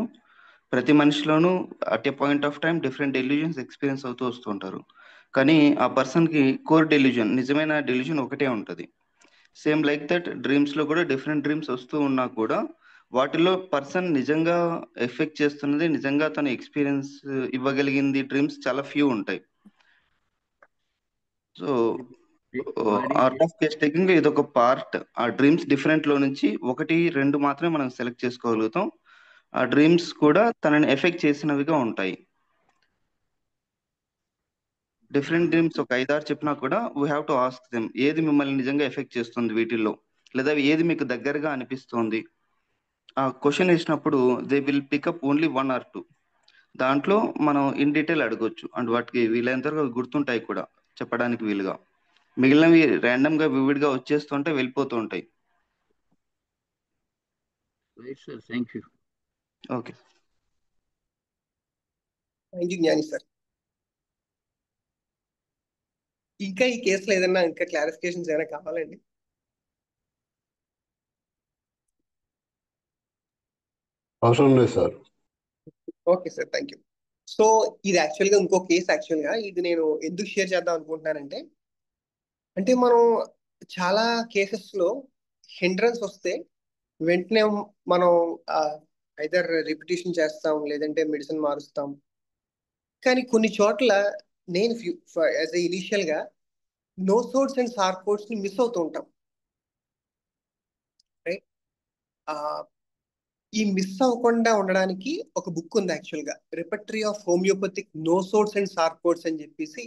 ప్రతి మనిషిలోనూ at a point of time different delusions experience అవుతూ వస్తుంటారు. కానీ ఆ పర్సన్కి కోర్ డెల్యూజన్, నిజమైన డెల్యూజన్ ఒకటే ఉంటుంది. సేమ్ లైక్ దట్ డ్రీమ్స్లో కూడా డిఫరెంట్ డ్రీమ్స్ వస్తూ ఉన్నా కూడా వాటిలో పర్సన్ నిజంగా ఎఫెక్ట్ చేస్తున్నది, నిజంగా తన ఎక్స్పీరియన్స్ ఇవ్వగలిగింది డ్రీమ్స్ చాలా ఫ్యూ ఉంటాయి. So art of case taking ఇది ఒక పార్ట్. ఆ డ్రీమ్స్ డిఫరెంట్ లో నుంచి 1-2 మాత్రమే మనం సెలెక్ట్ చేసుకోగలుగుతాం. ఆ డ్రీమ్స్ కూడా తనని ఎఫెక్ట్ చేసినవిగా ఉంటాయి. డిఫరెంట్ డ్రీమ్స్ ఒక 5-6 చెప్పినా కూడా we have to ask them, ఏది మిమ్మల్ని నిజంగా ఎఫెక్ట్ చేస్తుంది వీటిల్లో, లేదా ఏది మీకు దగ్గరగా అనిపిస్తుంది. ఆ క్వశ్చన్ వేసినప్పుడు they will pick up only 1 or 2. దాంట్లో మనం ఇన్ డీటెయిల్ అడగొచ్చు అండ్ వాటికి వీలైనంత వరకు గుర్తుంటాయి కూడా చెప్పడానికి వీలుగా. మిగిలినవి ర్యాండమ్ గా వివిడ్ గా వచ్చేస్తుంటే వెళ్ళిపోతూ ఉంటాయి. Right sir, thank you. Okay, thank you జ్ఞాని సార్. ఇంకా ఈ కేసులో ఏదైనా ఇంకా క్లారిఫికేషన్స్ ఏమైనా కావాలండి? అవసరం లేదు sir. Okay sir, thank you. So ఇది యాక్చువల్గా ఇంకో కేసు. యాక్చువల్గా ఇది నేను ఎందుకు షేర్ చేద్దాం అనుకుంటున్నానంటే, అంటే మనం చాలా కేసెస్లో హిండ్రన్స్ వస్తే వెంటనే మనం ఐదర్ రిపిటేషన్ చేస్తాం, లేదంటే మెడిసిన్ మారుస్తాం. కానీ కొన్ని చోట్ల నేను యాజ్ ఎ ఇనిషియల్గా నో సోర్స్ అండ్ సార్కోడ్స్ ని మిస్ అవుతూ ఉంటాం. రైట్? ఈ మిస్ అవ్వకుండా ఉండడానికి ఒక బుక్ ఉంది యాక్చువల్గా, repertory of homeopathic nosodes and sarcodes అని చెప్పేసి,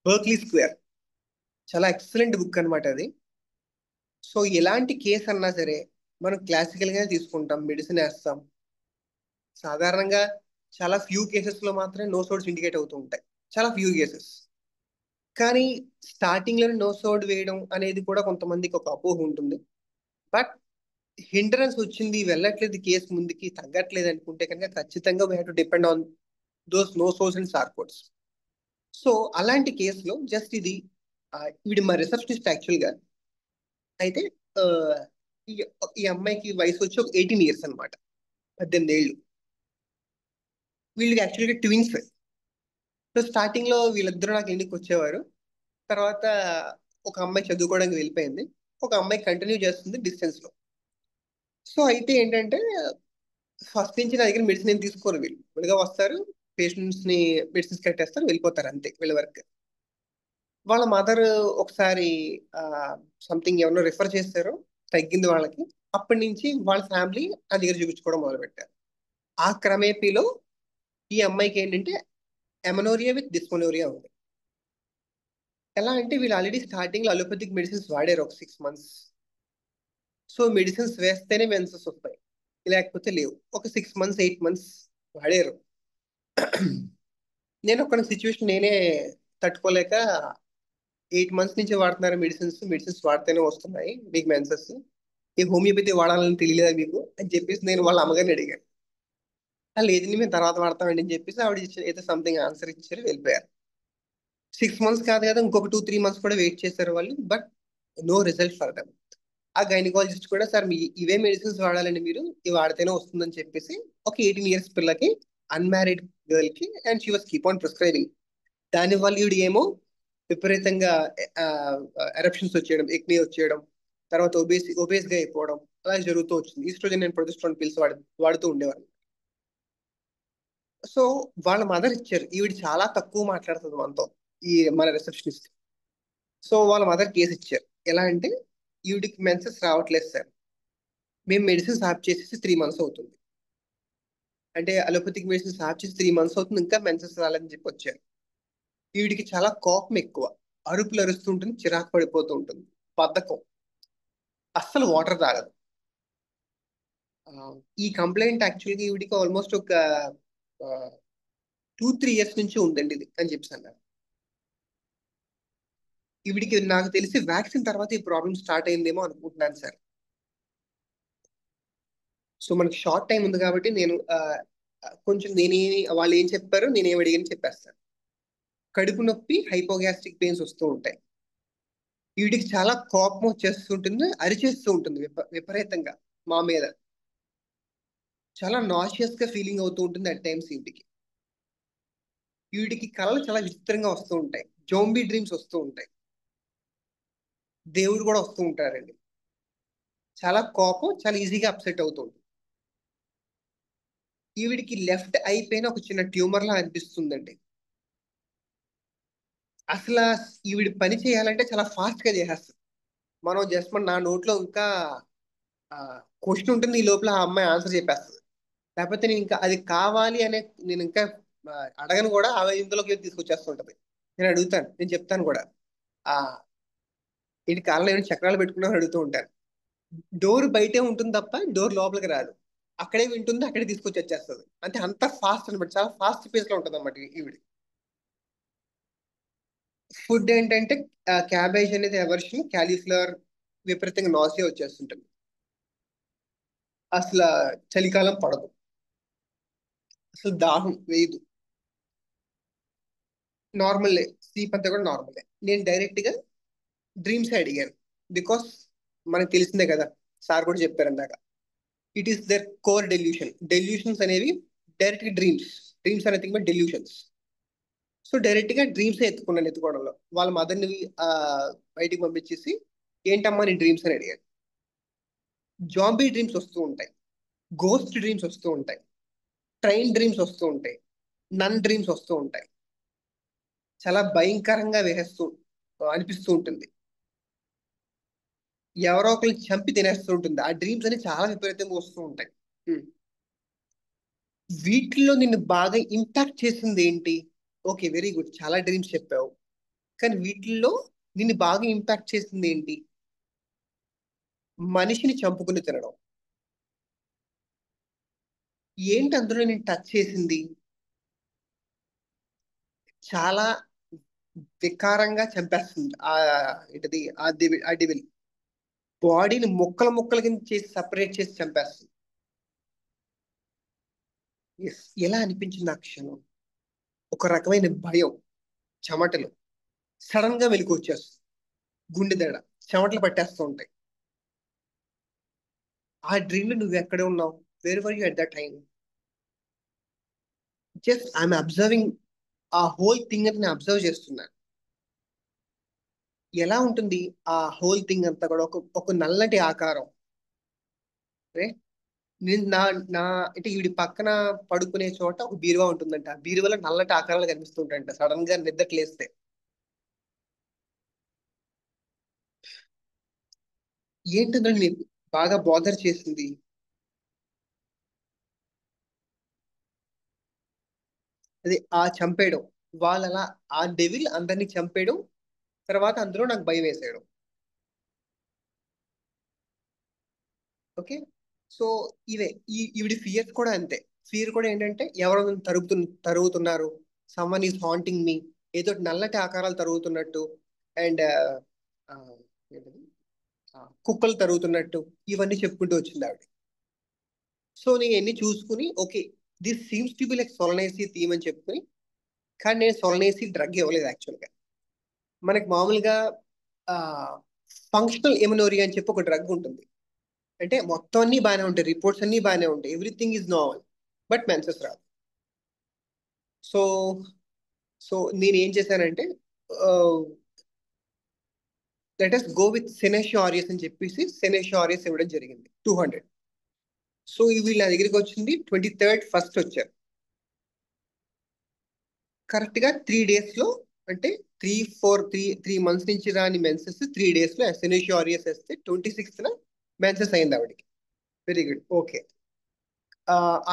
బర్క్లీ స్క్వేర్. చాలా ఎక్సలెంట్ బుక్ అనమాట అది. సో ఎలాంటి కేసు అన్నా సరే మనం క్లాసికల్గానే తీసుకుంటాం, మెడిసిన్ వేస్తాం. సాధారణంగా చాలా ఫ్యూ కేసెస్లో మాత్రమే నో సోర్స్ ఇండికేట్ అవుతూ ఉంటాయి, చాలా ఫ్యూ కేసెస్. కానీ స్టార్టింగ్లోనే నో సోడ్ వేయడం అనేది కూడా కొంతమందికి ఒక అపోహ ఉంటుంది. బట్ హిండ్రన్స్ వచ్చింది, వెళ్ళట్లేదు, కేసు ముందుకి తగ్గట్లేదు అనుకుంటే కనుక ఖచ్చితంగా we have to depend on those nosodes and sarcodes. So అలాంటి కేసులో జస్ట్ ఇది వీడి మా రిసెప్షనిస్ట్ యాక్చువల్గా. అయితే ఈ అమ్మాయికి వయసు వచ్చి ఒక 18 years అనమాట, 18 ఏళ్ళు. వీళ్ళకి యాక్చువల్గా ట్విన్స్. సో స్టార్టింగ్లో వీళ్ళిద్దరూ నాకు ఇంటికి వచ్చేవారు. తర్వాత ఒక అమ్మాయి చదువుకోవడానికి వెళ్ళిపోయింది, ఒక అమ్మాయి కంటిన్యూ చేస్తుంది డిస్టెన్స్లో. సో అయితే ఏంటంటే ఫస్ట్ నుంచి నా దగ్గర మెడిసిన్ ఏం తీసుకోరు వీళ్ళు. వీళ్ళుగా వస్తారు, పేషెంట్స్ని మెడిసిన్స్ కట్టేస్తారు, వెళ్ళిపోతారు, అంతే వీళ్ళ వర్క్. వాళ్ళ మదర్ ఒకసారి సంథింగ్ ఎవరినో రిఫర్ చేశారు, తగ్గింది వాళ్ళకి. అప్పటి నుంచి వాళ్ళ ఫ్యామిలీ నా దగ్గర చూపించుకోవడం మొదలుపెట్టారు. ఆ క్రమేపీలో ఈ అమ్మాయికి ఏంటంటే ఎమనోరియా విత్ డిస్మనోరియా ఉంది. ఎలా అంటే వీళ్ళు ఆల్రెడీ స్టార్టింగ్లో అలోపతిక్ మెడిసిన్స్ వాడారు ఒక 6 months. సో మెడిసిన్స్ వేస్తేనే మెన్సెస్ వస్తాయి, లేకపోతే లేవు. ఒక 6 months 8 months వాడారు. నేను ఒక సిచ్యువేషన్ నేనే తట్టుకోలేక 8 months నుంచి వాడుతున్నారు మెడిసిన్స్ వాడితేనే వస్తున్నాయి మీకు మెన్సెస్, ఈ హోమియోపతి వాడాలని తెలియలేదా మీకు అని చెప్పేసి నేను వాళ్ళ అమ్మగారిని అడిగాను. లేదండి మేము తర్వాత వాడతామండి అని చెప్పేసి ఆవిడ ఏదో సంథింగ్ ఆన్సర్ ఇచ్చారు, వెళ్ళిపోయారు. 6 months కాదు కదా, ఇంకొక 2-3 months కూడా వెయిట్ చేశారు వాళ్ళు. But no result for them. ఆ గైనకాలజిస్ట్ కూడా సార్ ఇవే మెడిసిన్స్ వాడాలండి మీరు, ఇవి వాడితేనే వస్తుందని చెప్పేసి ఒక 18 years పిల్లకి, అన్మ్యారీడ్ గర్ల్ కి, and she was keep on prescribing. దానివల్ల ఈవిడ ఏమో విపరీతంగా ఎరప్షన్స్ వచ్చేయడం, ఎక్నీ వచ్చేయడం, తర్వాత ఒబేస్ గా అయిపోవడం, అలా జరుగుతూ వచ్చింది. ఈస్ట్రోజన్ అండ్ ప్రొజెస్ట్రాన్ పిల్స్ వాడుతూ ఉండేవారు. సో వాళ్ళ మదర్ ఇచ్చారు. ఈవిడ చాలా తక్కువ మాట్లాడుతుంది మనతో, ఈ మన రిసెప్షనిస్ట్. సో వాళ్ళ మదర్ కేసు ఇచ్చారు. ఎలా అంటే ఈవిడికి మెన్సెస్ రావట్లేదు సార్, మేము మెడిసిన్స్ ఆఫ్ చేసేసి 3 months అవుతుంది, అంటే అలోపతిక్ మెడిసిన్స్ ఆఫ్ చేసి 3 months అవుతుంది, ఇంకా మెన్సెస్ రాలేదని చెప్పి వచ్చారు. ఈవిడికి చాలా కోపం ఎక్కువ, అరుపులు అరుస్తుంటుంది, చిరాకు పడిపోతూ ఉంటుంది, బద్ధకం, అస్సలు వాటర్ తాగదు. ఈ కంప్లైంట్ యాక్చువల్గా ఈవిడికి ఆల్మోస్ట్ ఒక 2-3 years నుంచి ఉందండి ఇది అని చెప్పేసి అన్నారు. ఈవిడికి నాకు తెలిసి వ్యాక్సిన్ తర్వాత ఈ ప్రాబ్లం స్టార్ట్ అయిందేమో అనుకుంటున్నాను సార్. సో మనకి షార్ట్ టైం ఉంది కాబట్టి నేను కొంచెం వాళ్ళు ఏం చెప్పారో నేనేం అడిగాని చెప్పేస్తాను. కడుపు నొప్పి, హైపోగ్యాస్ట్రిక్ పెయిన్స్ వస్తూ ఉంటాయి. వీడికి చాలా కోపం వచ్చేస్తుంటుంది, అరిచేస్తూ ఉంటుంది విపరీతంగా మా మీద. చాలా నాషియస్ గా ఫీలింగ్ అవుతూ ఉంటుంది అట్ టైమ్స్. వీడికి కళలు చాలా విచిత్రంగా వస్తూ ఉంటాయి, జోంబీ డ్రీమ్స్ వస్తూ ఉంటాయి. దేవుడు కూడా వస్తూ ఉంటారండి. చాలా కోపం చాలా ఈజీగా అప్సెట్ అవుతుంది. ఈవిడికి లెఫ్ట్ ఐ పైన ఒక చిన్న ట్యూమర్ లా అనిపిస్తుందండి. అసలు ఈవిడ పని చేయాలంటే చాలా ఫాస్ట్ గా చేసేస్తుంది. మనం జస్ట్ నా నోట్లో ఇంకా క్వశ్చన్ ఉంటుంది, ఈ లోపల ఆ అమ్మాయి ఆన్సర్ చెప్పేస్తుంది. లేకపోతే నేను ఇంకా అది కావాలి అనే నేను ఇంకా ఆ, అడగను కూడా, ఆమె ఇందులోకి తీసుకొచ్చేస్తుంటది. నేను అడుగుతాను, నేను చెప్తాను కూడా ఆ వీటి కాలంలో ఏమైనా చక్రాలు పెట్టుకున్నాను అడుగుతూ ఉంటాను. డోర్ బయటే ఉంటుంది తప్ప డోర్ లోపలికి రాదు. అక్కడే వింటుంది, అక్కడే తీసుకొచ్చి వచ్చేస్తుంది. అంటే అంత ఫాస్ట్ అనమాట, చాలా ఫాస్ట్ పేస్ లో ఉంటుంది అనమాట ఈవిడ. ఫుడ్ ఏంటంటే క్యాబేజ్ అనేది ఎవర్షన్, క్యాలీఫ్లవర్ విపరీతంగా నాసియా వచ్చేస్తుంటుంది. అసలు చలికాలం పడదు, అసలు దాహం వేయదు, నార్మల్ స్లీప్ అంతా కూడా నార్మలే. నేను డైరెక్ట్ గా డ్రీమ్స్ అడిగాను. బికాస్ మనకు తెలిసిందే కదా, సార్ కూడా చెప్పారు ఇందాక, it is their core delusion. Delusions అనేవి డైరెక్ట్ గా డ్రీమ్స్ అనేది డెల్యూషన్స్. సో డైరెక్ట్ గా డ్రీమ్స్ ఎత్తుకున్నాను. ఎత్తుకోవడంలో వాళ్ళ మదర్ని ఆ బయటికి పంపించేసి ఏంటమ్మా నీ డ్రీమ్స్ అని అడిగాను. జాంబీ డ్రీమ్స్ వస్తూ ఉంటాయి, గోస్ట్ డ్రీమ్స్ వస్తూ ఉంటాయి, ట్రైన్ డ్రీమ్స్ వస్తూ ఉంటాయి, నన్ డ్రీమ్స్ వస్తూ ఉంటాయి. చాలా భయంకరంగా వేసేస్తూ అనిపిస్తూ ఉంటుంది. ఎవరో ఒకరిని చంపి తినేస్తూ ఉంటుంది. ఆ డ్రీమ్స్ అని చాలా విపరీతంగా వస్తూ ఉంటాయి. హ్మ్. వీటిల్లో నిన్ను బాగా ఇంపాక్ట్ చేసింది ఏంటి? ఓకే, వెరీ గుడ్, చాలా డ్రీమ్స్ చెప్పావు. కానీ వీటిల్లో నిన్ను బాగా ఇంపాక్ట్ చేసింది ఏంటి? మనిషిని చంపుకుని తినడం. ఏంటి అందులో నేను టచ్ చేసింది? చాలా వికారంగా చంపేస్తుంది ఏంటది ఆ డెవిల్. బాడీని ముక్కలు ముక్కల కింద చేసి సపరేట్ చేసి చంపేస్తుంది. ఎస్, ఎలా అనిపించింది ఆ క్షణం? ఒక రకమైన భయం, చెమటలు, సడన్ గా వెలికి వచ్చేస్తుంది, గుండె దడ, చెమటలు పట్టేస్తూ ఉంటాయి. ఆ డ్రీమ్ లో నువ్వు ఎక్కడ ఉన్నావు? Where were you at that time? Just I'm observing ఆ హోల్ థింగ్ అని నేను అబ్జర్వ్ చేస్తున్నాను. ఎలా ఉంటుంది ఆ హోల్ థింగ్ అంతా కూడా? ఒక నల్లటి ఆకారం. నేను నా నా అంటే వీడి పక్కన పడుకునే చోట ఒక బీరువా ఉంటుందంట. ఆ బీరువాలో నల్లటి ఆకారాలు కనిపిస్తుంటాయంట సడన్ గా నిద్రలేస్తే. ఏంటంటే నేను బాగా బాదర్ చేసింది అదే ఆ చంపేయడం. వాళ్ళలా ఆ డెవిల్ అందరినీ చంపేయడం, తర్వాత అందులో నాకు భయం వేసేయడం. ఓకే, సో ఇవే ఈవిడి ఫియర్స్ కూడా అంతే. ఫియర్ కూడా ఏంటంటే ఎవరో నన్ను తరుగుతున్నారు, సమ్మన్ ఈజ్ హాంటింగ్ మీ, ఏదో నల్లటి ఆకారాలు తరుగుతున్నట్టు, అండ్ కుక్కలు తరుగుతున్నట్టు, ఇవన్నీ చెప్పుకుంటూ వచ్చింది ఆవిడ. సో నేను ఎన్ని చూసుకుని okay, this seems to be like సొలనేసి theme అని చెప్పుకుని, కానీ నేను సొలనేసి డ్రగ్ ఇవ్వలేదు యాక్చువల్గా. మనకి మామూలుగా ఫంక్షనల్ ఎమినోరియా అని చెప్పి ఒక డ్రగ్ ఉంటుంది. అంటే మొత్తం అన్ని బాగానే ఉంటాయి, రిపోర్ట్స్ అన్ని బాగానే ఉంటాయి, everything is normal, but menses రాదు. సో సో నేను ఏం చేశానంటే let us go with senecio aureus అని చెప్పేసి సెనేషియో ఆరియస్ ఇవ్వడం జరిగింది 200. సో వీళ్ళు నా దగ్గరికి వచ్చింది 23rd ఫస్ట్ వచ్చారు. కరెక్ట్ గా 3 days లో, అంటే 3 months నుంచి రాని మెన్సెస్ 3 days లో సెనేషియో ఆరియస్ వేస్తే 26th మెన్సెస్ అయింది ఆవిడకి. Very good, okay.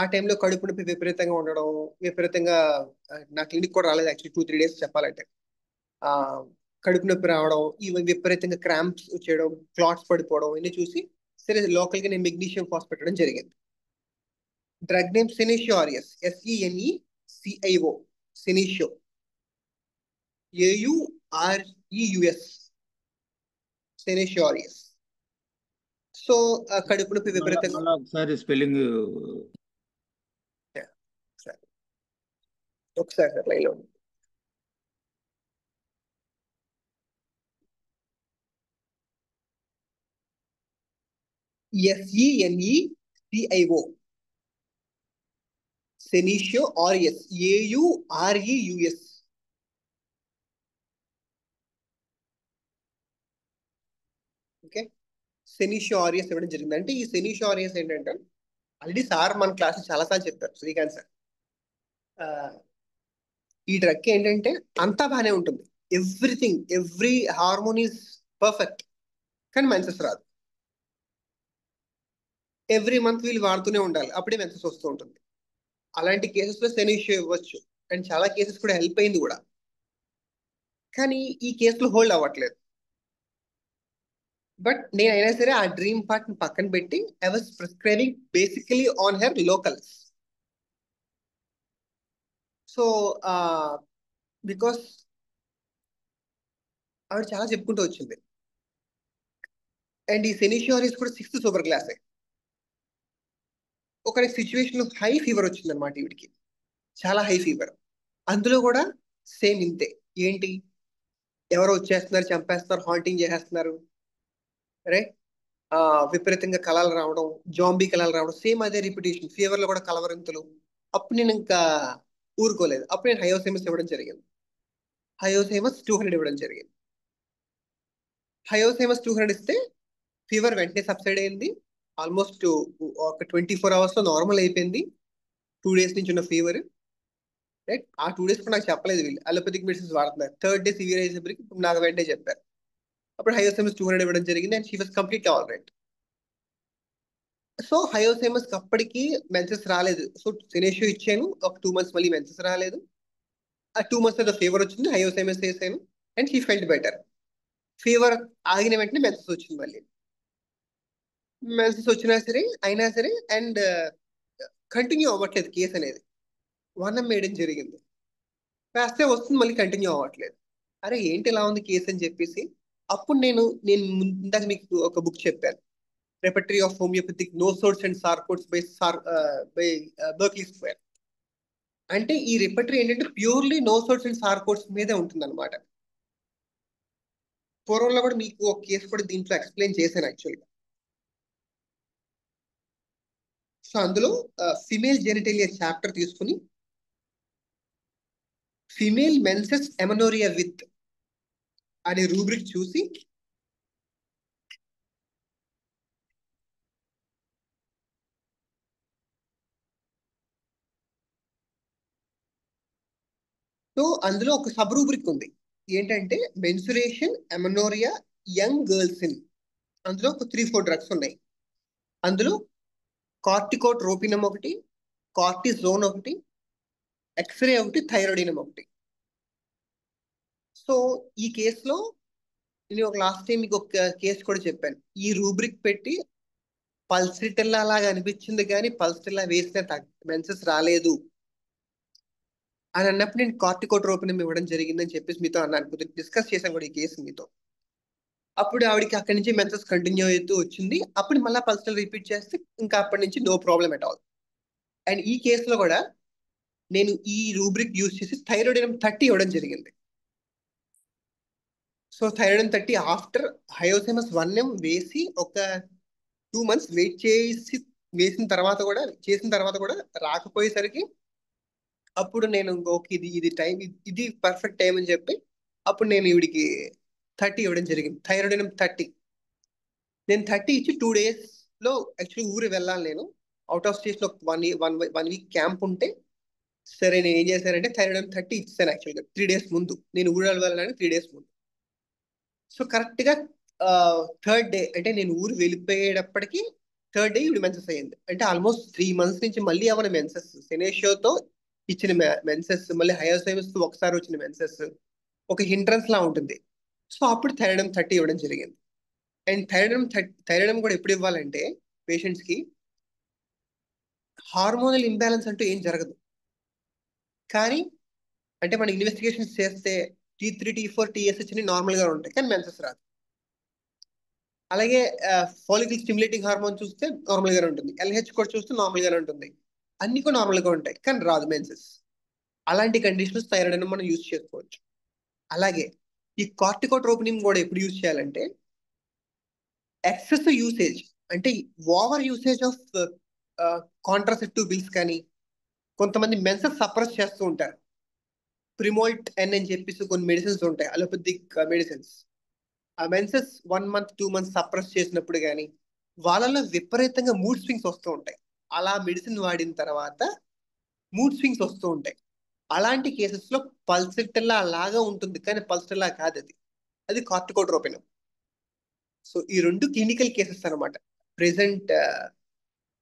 ఆ టైంలో కడుపు నొప్పి విపరీతంగా ఉండడం, విపరీతంగా నా క్లినిక్ కూడా రాలేదు యాక్చువల్లీ 2-3 days చెప్పాలంటే. ఆ కడుపు నొప్పి రావడం, ఇవి విపరీతంగా క్రాంప్స్ వచ్చేయడం, క్లాట్స్ పడిపోవడం, ఇవన్నీ చూసి సరే లోకల్ గా నేను మెగ్నీషియం ఫాస్ పెట్టడం జరిగింది. Drug name senecio aureus, SENECIO, senecio, AUREUS, senecio aureus. So కడుపు నొప్పి విపరీతంగా మళ్ళా ఒకసారి స్పెల్లింగ్. ఒకసారి సార్ లైన్లో ఉండండి. SENECIO, senecio aureus, AUREUS. Senecio aureus ఇవ్వడం జరిగింది. అంటే ఈ సెనిషియో ఆరియస్ ఏంటంటే ఆల్రెడీ సార్ మన క్లాస్ చాలాసార్లు చెప్పారు, శ్రీకాంత్ సార్. ఈ డ్రగ్ ఏంటంటే అంతా బాగానే ఉంటుంది, ఎవ్రీ హార్మోన్ ఈజ్ పర్ఫెక్ట్, కానీ మెన్సెస్ రాదు. ఎవ్రీ మంత్ వీళ్ళు వాడుతూనే ఉండాలి, అప్పుడే మెన్సెస్ వస్తూ ఉంటుంది. అలాంటి కేసెస్ లో సెనిషియో ఇవ్వచ్చు, అండ్ చాలా కేసెస్ కూడా హెల్ప్ అయింది కూడా. కానీ ఈ కేసులో హోల్డ్ అవ్వట్లేదు. బట్ నేను అయినా సరే ఆ డ్రీమ్ పార్ట్ పక్కన పెట్టి I was prescribing basically on her locals. So because ఆవిడ చాలా చెప్పుకుంటూ వచ్చింది. అండ్ ఈ సెనిషియోరిస్ కూడా 6th సూపర్ క్లాసే. ఒక సిచ్యువేషన్ హై ఫీవర్ వచ్చింది అనమాట ఈవిడికి, చాలా హై ఫీవర్. అందులో కూడా సేమ్ ఇంతే, ఏంటి ఎవరో వచ్చేస్తున్నారు, చంపేస్తున్నారు, హాంటింగ్ చేసేస్తున్నారు, రైట్. విపరీతంగా కళలు రావడం, జాంబీ కళలు రావడం, సేమ్ అదే రిపిటేషన్. ఫీవర్ లో కూడా కలవరింతలు. అప్పుడు నేను ఇంకా ఊరుకోలేదు, అప్పుడు నేను హయోసెమస్ ఇవ్వడం జరిగింది. హయోసెమస్ 200 ఇవ్వడం జరిగింది. హయోసెమస్ 200 ఇస్తే ఫీవర్ వెంటనే సబ్సైడ్ అయింది. ఆల్మోస్ట్ ఒక 24 hours లో నార్మల్ అయిపోయింది. 2 days నుంచి ఉన్న ఫీవర్, రైట్. ఆ 2 days కూడా నాకు చెప్పలేదు వీళ్ళు, అలోపతిక్ మెడిసిన్స్ వాడుతున్నారు. 3rd day సివియర్ అయ్యేసరికి నాకు వెంటనే చెప్పారు. అప్పుడు హయోసెమస్ 200 ఇవ్వడం జరిగింది, and she was completely all right. So hyoscyamus అప్పటికి మెన్సెస్ రాలేదు. సో సెనేషియో ఇచ్చాను, ఒక 2 months మళ్ళీ మెన్సెస్ రాలేదు. ఆ 2 months ఏదో ఫీవర్ వచ్చింది, హయోసెమస్ వేసాను, and she felt better. Fever ఆగిన వెంటనే మెన్సెస్ వచ్చింది మళ్ళీ. మెన్సెస్ వచ్చినా సరే అయినా సరే, అండ్ కంటిన్యూ అవ్వట్లేదు కేసు అనేది. వర్ణం వేయడం జరిగింది, వేస్తే వస్తుంది, మళ్ళీ కంటిన్యూ అవ్వట్లేదు. అరే ఏంటి ఇలా ఉంది కేసు అని చెప్పేసి అప్పుడు నేను ఇందాక మీకు ఒక బుక్ చెప్పాను, repertory of homeopathic nosodes and sarcodes by Berkeley Squire. అంటే ఈ రెపర్టరీ ఏంటంటే ప్యూర్లీ నోసోడ్స్ అండ్ సార్కోడ్స్ మీదే ఉంటుంది అనమాట. పూర్వంలో కూడా మీకు ఒక కేసు కూడా దీంట్లో ఎక్స్ప్లెయిన్ చేశాను యాక్చువల్గా. సో అందులో ఫిమేల్ జెనిటేలియా చాప్టర్ తీసుకుని ఫిమేల్ మెన్సెస్ ఎమనోరియా విత్ అనే రూబ్రిక్ చూసి సో అందులో ఒక సబ్ రూబ్రిక్ ఉంది, ఏంటంటే మెన్సురేషన్ ఎమనోరియా యంగ్ గర్ల్స్ ఇన్. అందులో ఒక 3-4 డ్రగ్స్ ఉన్నాయి. అందులో కార్టికోట్రోపినం ఒకటి, కార్టిజోన్ ఒకటి, ఎక్స్రే ఒకటి, థైరాయిడినం ఒకటి. సో ఈ కేసులో నేను ఒక లాస్ట్ టైం మీకు ఒక కేసు కూడా చెప్పాను, ఈ రూబ్రిక్ పెట్టి పల్స్రిటెల్లా లాగా అనిపించింది కానీ పల్స్రిటెల్లా వేసిన మెన్సెస్ రాలేదు అని అన్నప్పుడు నేను కార్టికోట్రోపినం ఇవ్వడం జరిగిందని చెప్పేసి మీతో అన్నాను, కొద్దిగా డిస్కస్ చేశాను కూడా ఈ కేసు మీతో. అప్పుడు ఆవిడకి అక్కడి నుంచి మెన్సెస్ కంటిన్యూ అవుతూ వచ్చింది. అప్పుడు మళ్ళీ పల్స్టల్ రిపీట్ చేస్తే ఇంకా అప్పటి నుంచి no problem at all. And ఈ కేసులో కూడా నేను ఈ రూబ్రిక్ యూజ్ చేసి థైరాయిడినం 30 ఇవ్వడం జరిగింది. సో థైరాయిడినం 30 ఆఫ్టర్ హయోసెమస్ 1M వేసి ఒక 2 months వెయిట్ చేసి చేసిన తర్వాత కూడా రాకపోయేసరికి అప్పుడు నేను ఓకే ఇది టైం, ఇది పర్ఫెక్ట్ టైం అని చెప్పి అప్పుడు నేను ఈవిడికి 30 ఇవ్వడం జరిగింది, థైరాయిడినం 30. నేను 30 ఇచ్చి 2 days లో యాక్చువల్లీ ఊరు వెళ్ళాలి నేను, అవుట్ ఆఫ్ స్టేషన్ లో 1 week క్యాంప్ ఉంటే, సరే నేను ఏం చేశానంటే థైరాయిడినం 30 ఇచ్చాను యాక్చువల్గా 3 days ముందు. నేను ఊరు వెళ్ళాలని 3 days ముందు. సో కరెక్ట్ గా 3rd day అంటే నేను ఊరు వెళ్ళిపోయేటప్పటికి 3rd day ఇవి మెన్సెస్ అయ్యింది. అంటే ఆల్మోస్ట్ 3 months నుంచి మళ్ళీ ఏమైనా మెన్సెస్, సెనేషియోతో ఇచ్చిన మెన్సెస్, మళ్ళీ హయోసెమస్ తో ఒకసారి వచ్చిన మెన్సెస్, ఒక హిండ్రన్స్ లా ఉంటుంది. సో అప్పుడు థైరాయిడినం 30 ఇవ్వడం జరిగింది. అండ్ థైరాయిడినం కూడా ఎప్పుడు ఇవ్వాలంటే పేషెంట్స్ కి హార్మోనల్ ఇంబ్యాలెన్స్ అంటూ ఏం జరగదు, కానీ అంటే మనం ఇన్వెస్టిగేషన్స్ చేస్తే T3, T4, TSH నార్మల్ గా ఉంటాయి, కానీ మెన్సెస్ రాదు. అలాగే ఫాలికల్ స్టిమ్యులేటింగ్ హార్మోన్ చూస్తే నార్మల్ గానే ఉంటుంది, LH కూడా చూస్తే నార్మల్ గానే ఉంటుంది, అన్ని కూడా నార్మల్ గా ఉంటాయి, కానీ రాదు మెన్సెస్. అలాంటి కండిషన్స్ థైరాయిడినం మనం యూజ్ చేసుకోవచ్చు. అలాగే ఈ కార్టికోట్రోపినం కూడా ఎప్పుడు యూజ్ చేయాలంటే ఎక్సెస్ యూసేజ్, అంటే over usage of contraceptive pills, కానీ కొంతమంది మెన్సెస్ సప్రెస్ చేస్తూ ఉంటారు. ప్రిమోల్ట్ N అని చెప్పేసి కొన్ని మెడిసిన్స్ ఉంటాయి, అలోపతిక్ మెడిసిన్స్. ఆ మెన్సెస్ 1 month 2 months సప్రెస్ చేసినప్పుడు కానీ వాళ్ళలో విపరీతంగా మూడ్ స్వింగ్స్ వస్తూ ఉంటాయి. అలా మెడిసిన్ వాడిన తర్వాత మూడ్ స్వింగ్స్ వస్తూ ఉంటాయి. అలాంటి కేసెస్ లో పల్సెటల్లా లాగా ఉంటుంది, కానీ పల్సెటల్లా కాదు అది, అది కార్టికోట్రోపినం. సో ఈ 2 క్లినికల్ కేసెస్ అనమాట ప్రెసెంట్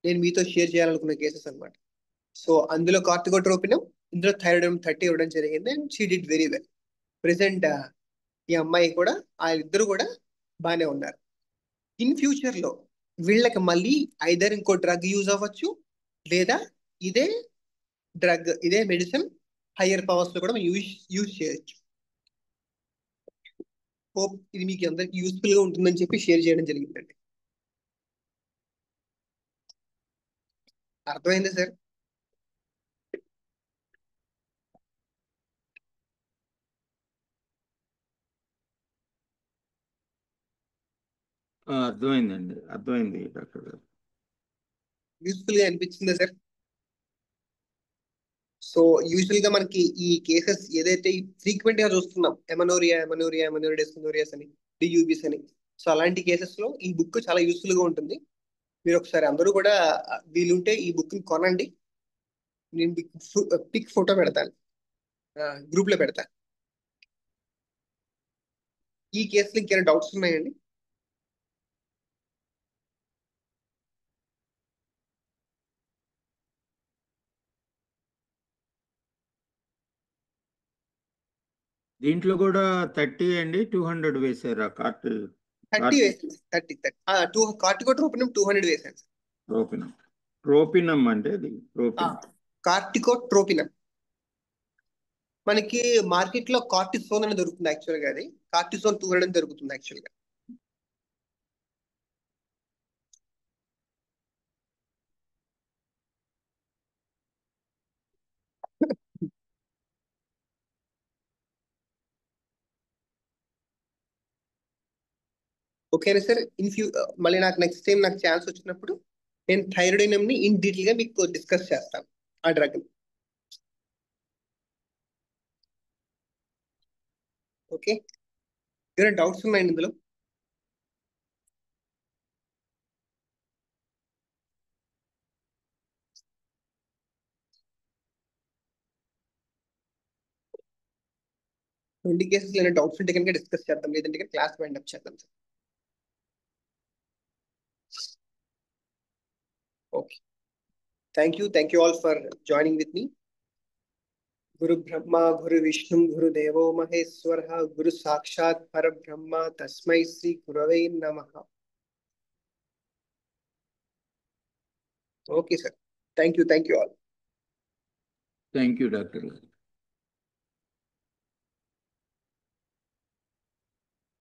నేను మీతో షేర్ చేయాలనుకున్న కేసెస్ అనమాట. సో అందులో కార్టికోట్రోపినం, ఇందులో థైరాయిడ్ 30 ఇవ్వడం జరిగింది and she did very well. Present ఈ అమ్మాయి కూడా, ఆ ఇద్దరు కూడా బాగానే ఉన్నారు. ఇన్ ఫ్యూచర్ లో వీళ్ళకి మళ్ళీ ఐదర్ ఇంకో డ్రగ్ యూజ్ అవ్వచ్చు, లేదా ఇదే డ్రగ్ ఇదే మెడిసిన్ హయ్యర్ పవర్స్ లో కూడా యూజ్ చేయొచ్చు. హోప్ ఇది మీకు అందరికి యూస్ఫుల్ గా ఉంటుందని చెప్పి షేర్ చేయడం జరిగిందండి. అర్థమైందా సార్? అర్థమైందండి, అర్థమైంది డాక్టర్ గారు. యూస్ఫుల్ గా అనిపించిందా సార్? సో యూజువల్ గా మనకి ఈ కేసెస్ ఏదైతే ఫ్రీక్వెంట్ గా చూస్తున్నాం, ఎమనోరియాస్ అని, డియూబిస్ అని, సో అలాంటి కేసెస్ లో ఈ బుక్ చాలా యూస్ఫుల్ గా ఉంటుంది. మీరు ఒకసారి అందరూ కూడా వీలుంటే ఈ బుక్ ని కొనండి. నేను పిక్ ఫోటో పెడతాను, గ్రూప్ లో పెడతాను. ఈ కేసులో ఇంకేమైనా డౌట్స్ ఉన్నాయండి? దీంట్లో కూడా 30 అండి 200 వేసారా? 30 వేసాను, 30 కార్టికోట్రోపినం 200 వేసాను సార్. ట్రోపినం అంటే అది కార్టికోట్రోపినం మనకి మార్కెట్ లో కార్టిసోన్ అని దొరుకుతుంది యాక్చువల్ గా, అది కార్టిసోన్ 200 అని దొరుకుతుంది యాక్చువల్ గా. ఓకేనా సార్? మళ్ళీ నాకు నెక్స్ట్ టైం నాకు ఛాన్స్ వచ్చినప్పుడు నేను థైరాయిడినం ని ఇన్ డీటెయిల్ గా మీకు డిస్కస్ చేస్తాను, ఆ డ్రగ్. ఓకే, ఏమైనా డౌట్స్ ఉన్నాయండి ఇందులో? ట్వంటీ కేసెస్ ఏమైనా డౌట్స్ ఉంటే కనుక డిస్కస్ చేద్దాం, లేదంటే క్లాస్ వైండ్ అప్ చేద్దాం సార్. Okay, thank you all for joining with me. గురు బ్రహ్మ గురు విష్ణు గురు దేవో మహేశ్వర గురు సాక్షాత్ పరబ్రహ్మ తస్మై శ్రీ గురవై నమః. Okay sir, thank you all. Thank you doctor గారు.